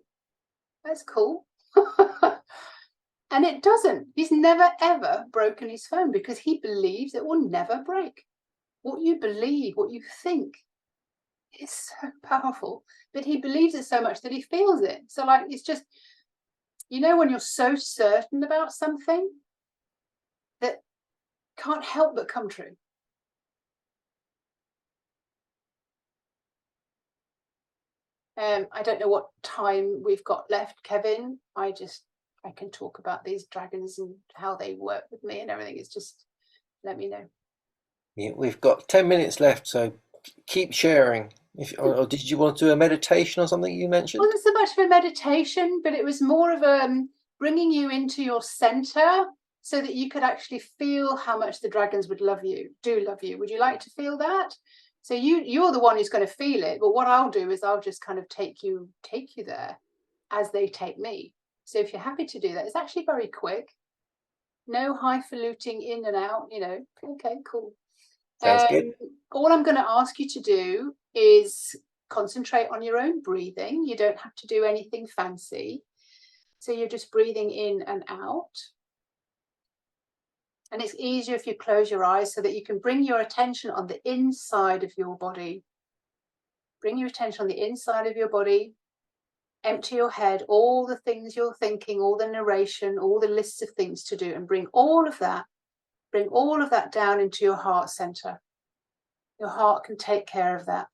that's cool. And it doesn't. He's never, ever broken his phone because he believes it will never break. What you believe, what you think, is so powerful. But he believes it so much that he feels it. So, like, it's just, when you're so certain about something that can't help but come true. I don't know what time we've got left, Kevin. I can talk about these dragons and how they work with me and everything. It's just, let me know.
Yeah, we've got 10 minutes left, so keep sharing. Or did you want to do a meditation or something you mentioned?
It wasn't so much of a meditation, but it was more of a bringing you into your center so that you could actually feel how much the dragons would love you. Would you like to feel that? So you're the one who's going to feel it, but what I'll do is I'll just kind of take you there as they take me. So if you're happy to do that, it's actually very quick. No highfalutin in and out, Okay, cool.
Sounds good.
All I'm going to ask you to do is concentrate on your own breathing. You don't have to do anything fancy. So you're just breathing in and out. And it's easier if you close your eyes so that you can bring your attention on the inside of your body. Bring your attention on the inside of your body. Empty your head, all the things you're thinking, all the narration, all the lists of things to do, and bring all of that down into your heart center. Your heart can take care of that.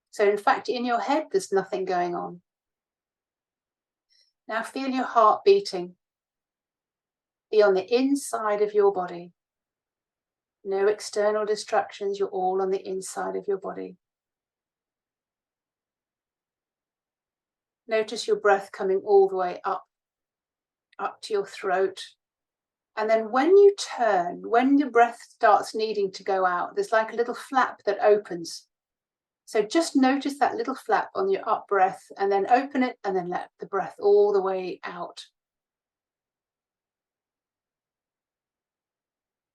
So in fact, in your head, there's nothing going on. Now feel your heart beating. Be on the inside of your body. No external distractions. You're all on the inside of your body. Notice your breath coming all the way up to your throat. And then when you turn, when your breath starts needing to go out, there's like a little flap that opens. So just notice that little flap on your up breath and then open it and then let the breath all the way out.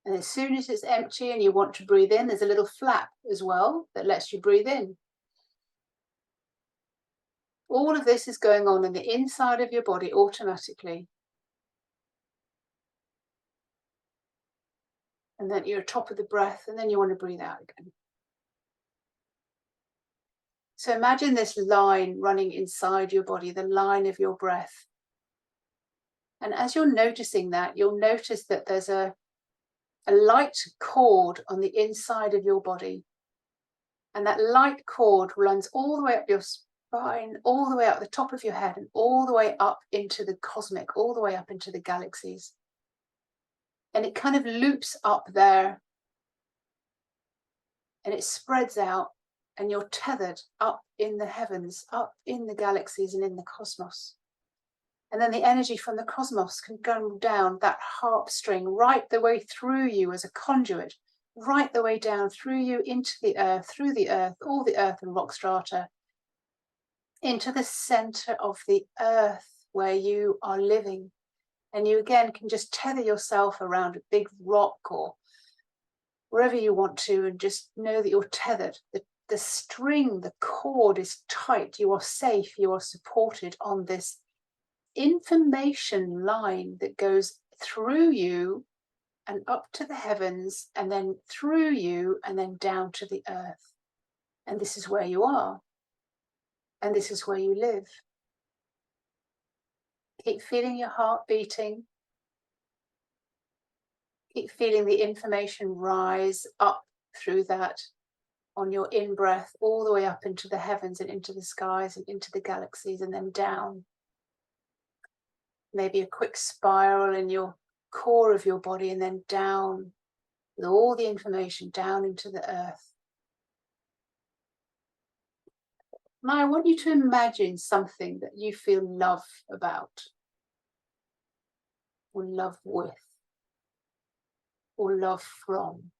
And as soon as it's empty and you want to breathe in, there's a little flap as well that lets you breathe in. All of this is going on in the inside of your body automatically. And then you're top of the breath and then you want to breathe out again. So imagine this line running inside your body, the line of your breath. And as you're noticing that, you'll notice that there's a light cord on the inside of your body. And that light cord runs all the way up your spine, all the way up the top of your head, and all the way up into the cosmic, all the way up into the galaxies. And it kind of loops up there. And it spreads out, and you're tethered up in the heavens, up in the galaxies and in the cosmos. And then the energy from the cosmos can go down that harp string right the way through you as a conduit, right the way down through you into the earth, through the earth, all the earth and rock strata, into the center of the earth where you are living. And you again can just tether yourself around a big rock or wherever you want to, and just know that you're tethered. The string, the cord is tight. You are safe. You are supported on this information line that goes through you and up to the heavens, and then through you and then down to the earth. And this is where you are. And this is where you live. Keep feeling your heart beating. Keep feeling the information rise up through that on your in-breath, all the way up into the heavens and into the skies and into the galaxies, and then down. Maybe a quick spiral in your core of your body, and then down with all the information down into the earth. Now I want you to imagine something that you feel love about, or love with, or love from.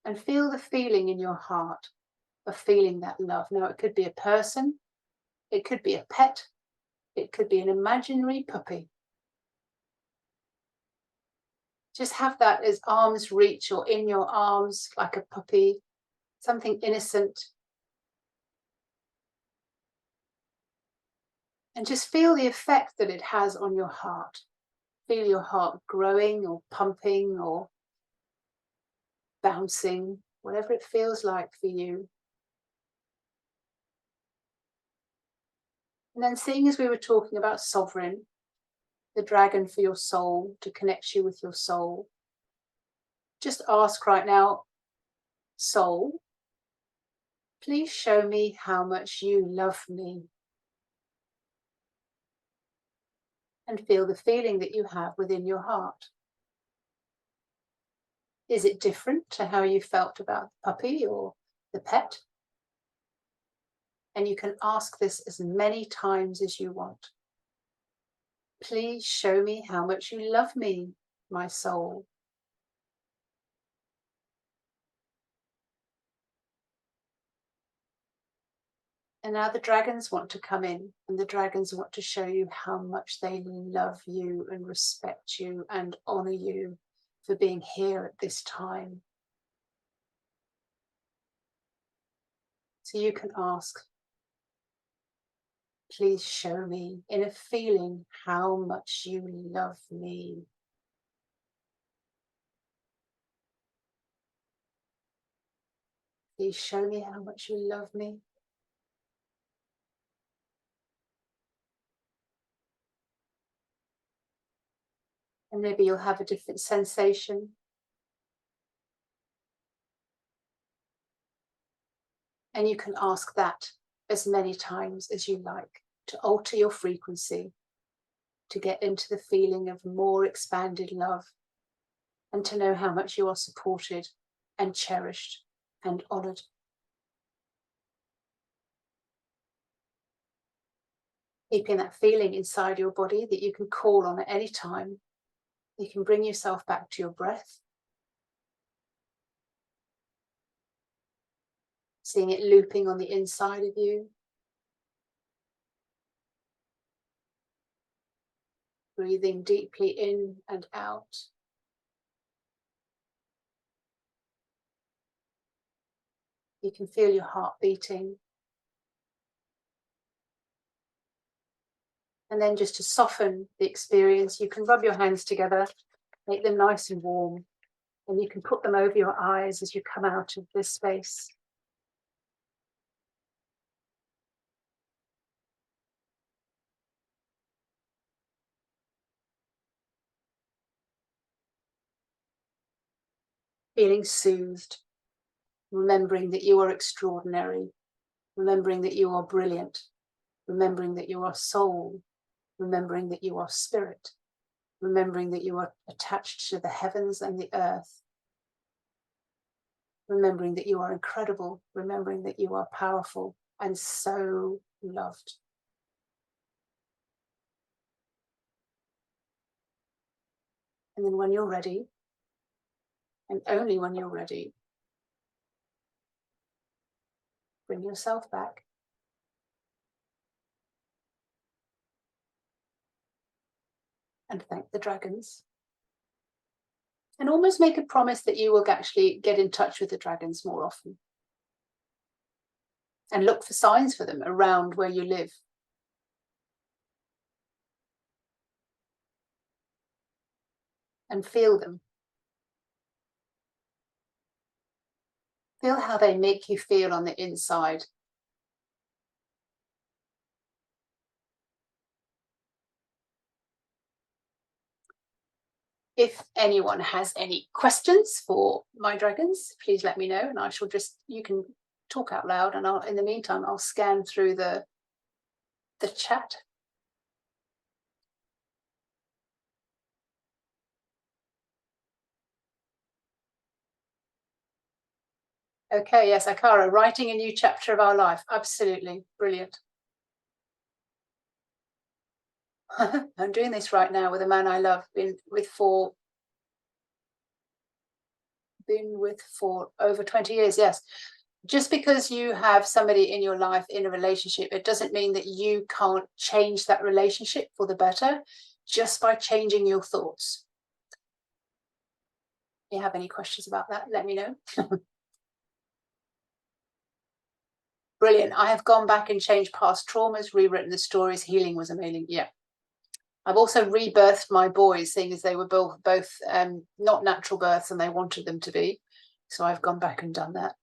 And feel the feeling in your heart of feeling that love. Now it could be a person, it could be a pet, it could be an imaginary puppy. Just have that as arm's reach or in your arms like a puppy, something innocent. And just feel the effect that it has on your heart. Feel your heart growing or pumping or bouncing, whatever it feels like for you. And then seeing as we were talking about sovereign, the dragon for your soul, to connect you with your soul, just ask right now, soul, Please show me how much you love me. And feel the feeling that you have within your heart. Is it different to how you felt about the puppy or the pet? And you can ask this as many times as you want. Please show me how much you love me, my soul. And now the dragons want to come in, and the dragons want to show you how much they love you and respect you and honor you for being here at this time. So you can ask, please show me in a feeling how much you love me. Please show me how much you love me. And maybe you'll have a different sensation. And you can ask that as many times as you like to alter your frequency, to get into the feeling of more expanded love, and to know how much you are supported and cherished and honored. Keeping that feeling inside your body that you can call on at any time. You can bring yourself back to your breath. Seeing it looping on the inside of you. Breathing deeply in and out. You can feel your heart beating. And then just to soften the experience, you can rub your hands together, make them nice and warm, and you can put them over your eyes as you come out of this space. Feeling soothed, remembering that you are extraordinary, remembering that you are brilliant, remembering that you are soul, remembering that you are spirit, remembering that you are attached to the heavens and the earth, remembering that you are incredible, remembering that you are powerful and so loved. And then when you're ready, and only when you're ready, bring yourself back. And thank the dragons. And almost make a promise that you will actually get in touch with the dragons more often. And look for signs for them around where you live. And feel them. Feel how they make you feel on the inside. If anyone has any questions for my dragons, please let me know, and I shall you can talk out loud, and in the meantime, I'll scan through the chat. Okay, yes, Akara, writing a new chapter of our life. Absolutely, brilliant. I'm doing this right now with a man I love, been with for over 20 years, yes. Just because you have somebody in your life in a relationship, it doesn't mean that you can't change that relationship for the better just by changing your thoughts. If you have any questions about that, let me know. Brilliant. I have gone back and changed past traumas, rewritten the stories. Healing was amazing. Yeah. I've also rebirthed my boys, seeing as they were both not natural births and they wanted them to be. So I've gone back and done that.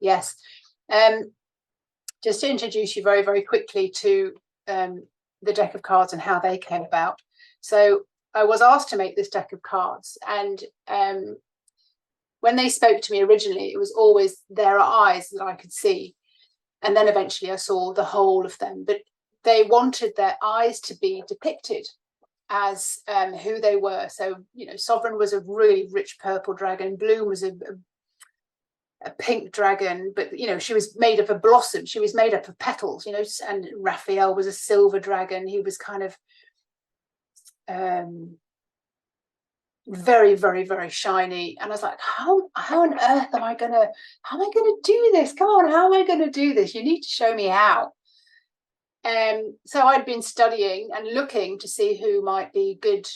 Yes. Just to introduce you very, very quickly to the deck of cards and how they came about. So I was asked to make this deck of cards, and when they spoke to me originally, it was always their eyes that I could see, and then eventually I saw the whole of them. But they wanted their eyes to be depicted as who they were. So, you know, Sovereign was a really rich purple dragon. Bloom was a pink dragon, but, you know, she was made up of blossom. She was made up of petals, you know, and Raphael was a silver dragon. He was kind of very, very, very shiny. And I was like, how on earth am I gonna do this? Come on, how am I gonna do this? You need to show me how. So I'd been studying and looking to see who might be good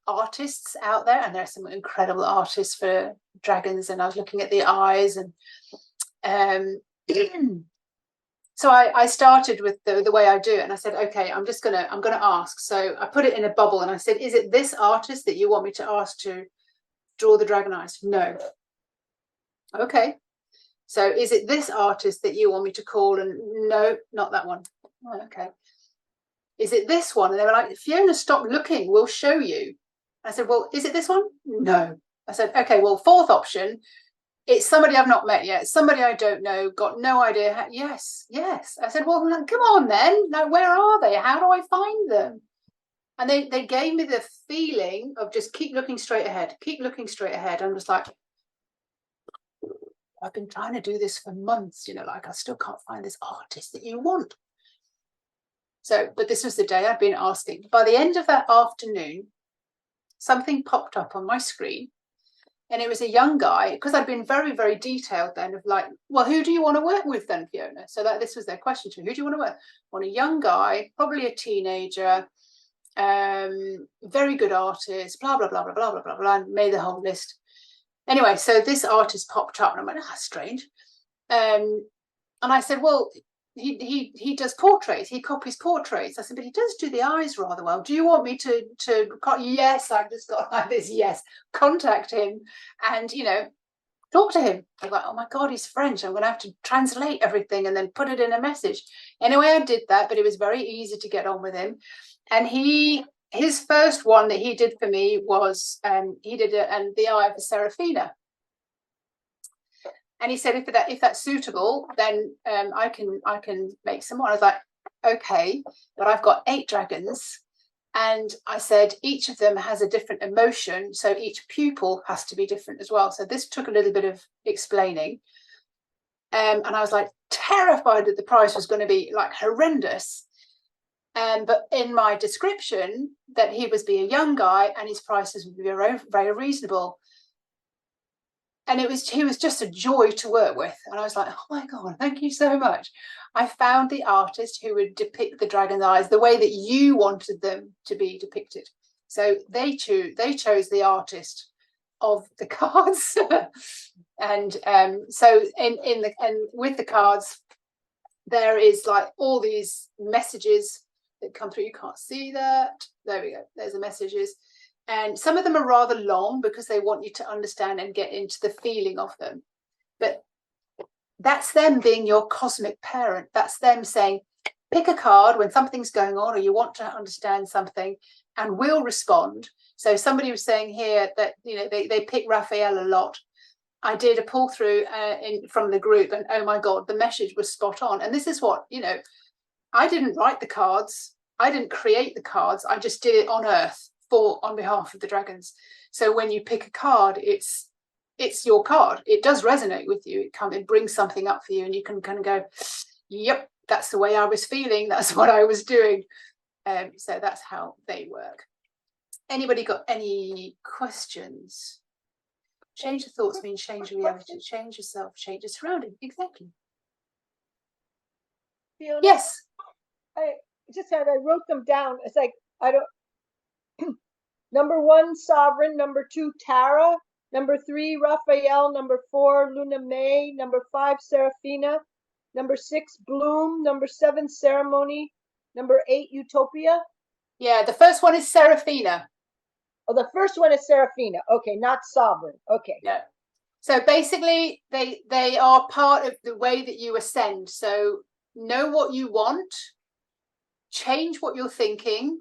artists out there, and there are some incredible artists for dragons, and I was looking at the eyes, and so I started with the way I do it, and I said, okay, I'm gonna ask. So I put it in a bubble, and I said, is it this artist that you want me to ask to draw the dragon eyes? No. Okay. So is it this artist that you want me to call? And no, not that one. Oh, okay. Is it this one? And they were like, Fiona, stop looking, we'll show you. I said, well, is it this one? No. I said, okay, well, fourth option, it's somebody I've not met yet, somebody I don't know, got no idea how. Yes. I said, well, come on then, now where are they? How do I find them? And they gave me the feeling of just keep looking straight ahead. I'm just like, I've been trying to do this for months, you know, like I still can't find this artist that you want. So, but this was the day I'd been asking. By the end of that afternoon, something popped up on my screen, and it was a young guy, because I'd been very, very detailed then, of like, well, who do you want to work with then, Fiona? So that this was their question to me. Who do you want to work? Well, a young guy, probably a teenager, very good artist, blah, blah, blah, blah, blah, blah, blah, blah, and made the whole list. Anyway, so this artist popped up, and I went, oh, that's strange. And I said, well, he does portraits, he copies portraits. I said, but he does do the eyes rather well. Do you want me to yes, I've just got like this, yes, contact him and, you know, talk to him. I'm like, oh my God, he's French, I'm gonna have to translate everything and then put it in a message. Anyway, I did that, but it was very easy to get on with him. And his first one that he did for me was he did and the eye of the Seraphina. And he said, if that's suitable, then I can make some more. I was like, okay, but I've got 8 dragons. And I said, each of them has a different emotion. So each pupil has to be different as well. So this took a little bit of explaining. And I was like terrified that the price was going to be like horrendous. But in my description that he was be a young guy and his prices would be very, very reasonable. And he was just a joy to work with. And I was like, oh my God, thank you so much. I found the artist who would depict the dragon's eyes the way that you wanted them to be depicted. So they chose the artist of the cards. And so with the cards, there is like all these messages that come through. You can't see that. There we go. There's the messages. And some of them are rather long because they want you to understand and get into the feeling of them. But that's them being your cosmic parent. That's them saying, pick a card when something's going on or you want to understand something, and we'll respond. So somebody was saying here that, you know, they pick Raphael a lot. I did a pull through from the group, and oh my God, the message was spot on. And this is what, you know, I didn't write the cards. I didn't create the cards. I just did it on Earth on behalf of the dragons. So when you pick a card, it's your card. It does resonate with you. It brings something up for you, and you can kind of go, yep, that's the way I was feeling. That's what I was doing. So that's how they work. Anybody got any questions? Change your thoughts means change reality. Change yourself, change your surrounding. Exactly.
Fiona,
yes.
I wrote them down. It's like, I don't. Number 1, Sovereign. Number 2, Tara. Number 3, Raphael. Number 4, Luna May. Number 5, Seraphina. Number 6, Bloom. Number 7, Ceremony. Number 8, Utopia.
Yeah, the first one is Seraphina.
Oh, the first one is Seraphina. Okay, not Sovereign. Okay.
Yeah. So basically, they are part of the way that you ascend. So know what you want, change what you're thinking,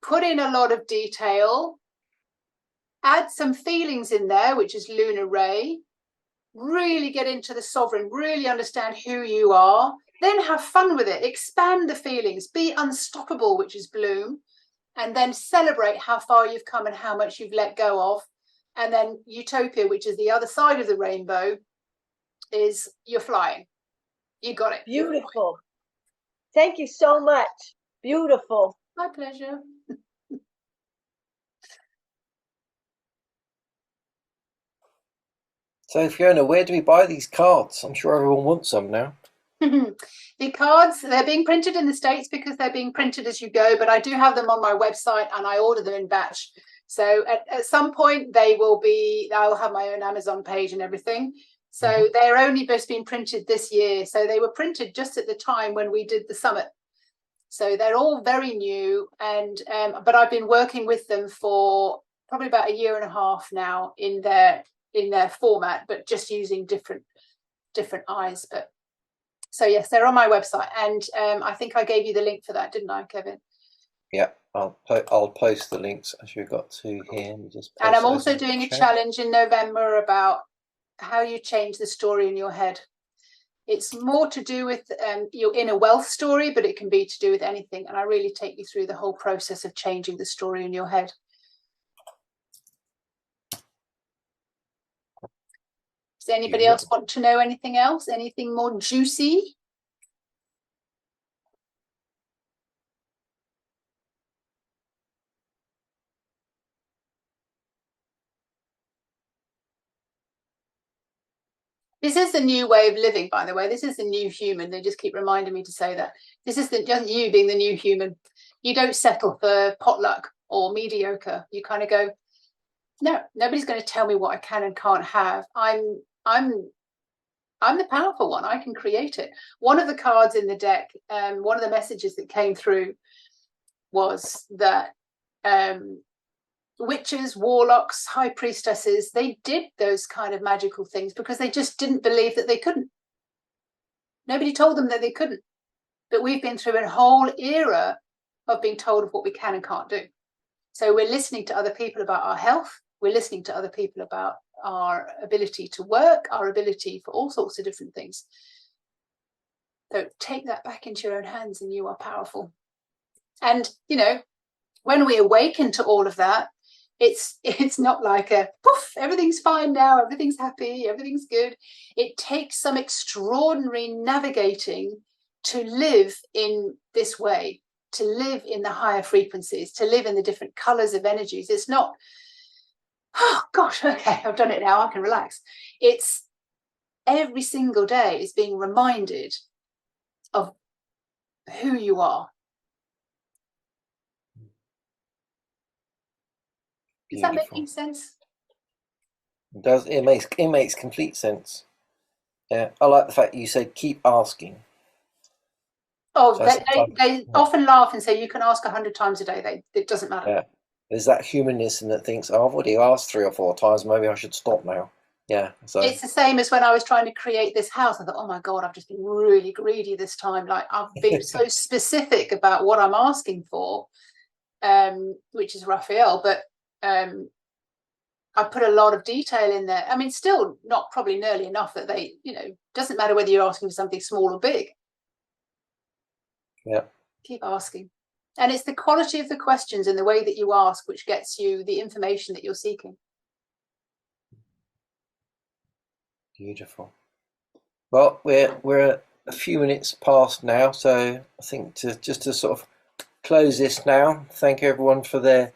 put in a lot of detail, add some feelings in there, which is lunar ray, really get into the sovereign, really understand who you are, then have fun with it, expand the feelings, be unstoppable, which is bloom, and then celebrate how far you've come and how much you've let go of. And then utopia, which is the other side of the rainbow, is you're flying. You got it.
Beautiful. Thank you so much. Beautiful.
My pleasure.
So Fiona, where do we buy these cards? I'm sure everyone wants some now.
The cards, they're being printed in the States because they're being printed as you go, but I do have them on my website and I order them in batch. So at some point they will be, I'll have my own Amazon page and everything. So they're only just being printed this year. So they were printed just at the time when we did the summit. So they're all very new, and but I've been working with them for probably about 1.5 years now in their format, but just using different eyes. But so yes, they're on my website, and I think I gave you the link for that, didn't I, Kevin?
Yeah, I'll post the links as you've got to here.
And I'm also doing a challenge in November about how you change the story in your head. It's more to do with your inner wealth story, but it can be to do with anything. And I really take you through the whole process of changing the story in your head. Does anybody else want to know anything else? Anything more juicy? This is the new way of living, by the way. This is the new human. They just keep reminding me to say that. This is just you being the new human. You don't settle for potluck or mediocre. You kind of go, no, nobody's going to tell me what I can and can't have. I'm the powerful one. I can create it. One of the cards in the deck, one of the messages that came through was that witches, warlocks, high priestesses, they did those kind of magical things because they just didn't believe that they couldn't. Nobody told them that they couldn't. But we've been through a whole era of being told of what we can and can't do. So we're listening to other people about our health. We're listening to other people about our ability to work, our ability for all sorts of different things. So take that back into your own hands, and you are powerful. And, you know, when we awaken to all of that, it's not like a poof, everything's fine now, everything's happy, everything's good. It takes some extraordinary navigating to live in this way, to live in the higher frequencies, to live in the different colors of energies. It's not, oh gosh, okay, I've done it now, I can relax. It's every single day is being reminded of who you are. Is that making sense?
It does. It makes complete sense. Yeah, I like the fact you said keep asking.
Oh, so they often laugh and say you can ask 100 times a day. It doesn't matter.
Yeah, there's that humanism that thinks, oh, I've already asked 3 or 4 times. Maybe I should stop now. Yeah. So
it's the same as when I was trying to create this house. I thought, oh my God, I've just been really greedy this time. Like I've been so specific about what I'm asking for, which is Raphael, but I put a lot of detail in there. I mean, still not probably nearly enough that they, you know, doesn't matter whether you're asking for something small or big.
Yeah.
Keep asking. And it's the quality of the questions and the way that you ask which gets you the information that you're seeking.
Beautiful. Well, we're a few minutes past now, so I think to sort of close this now. Thank everyone for their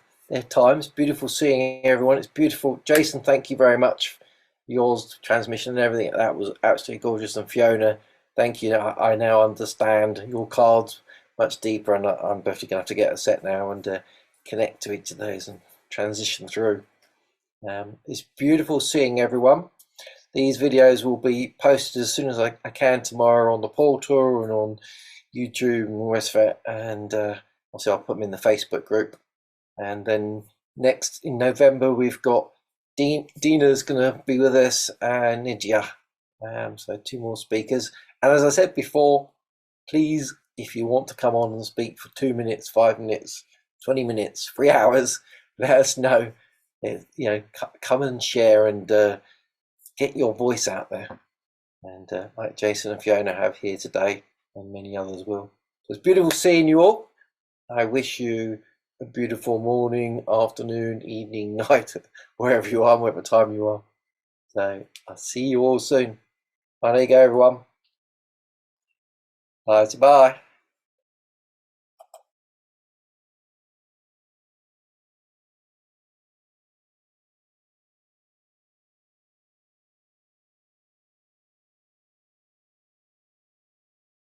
time. It's beautiful seeing everyone. It's beautiful. Jason, thank you very much for yours transmission and everything. That was absolutely gorgeous. And Fiona, thank you. I now understand your cards much deeper, and I'm definitely going to have to get a set now and connect to each of those and transition through. It's beautiful seeing everyone. These videos will be posted as soon as I can tomorrow on the portal and on YouTube and West Vet, and also I'll put them in the Facebook group. And then next in November we've got Dina's going to be with us and Nidia. So 2 more speakers. And as I said before, please if you want to come on and speak for 2 minutes, 5 minutes, 20 minutes, 3 hours, let us know. Come and share and get your voice out there. And like Jason and Fiona have here today, and many others will. So it's beautiful seeing you all. I wish you a beautiful morning, afternoon, evening, night, wherever you are, whatever time you are. So I'll see you all soon. Bye, there you go, everyone. Bye.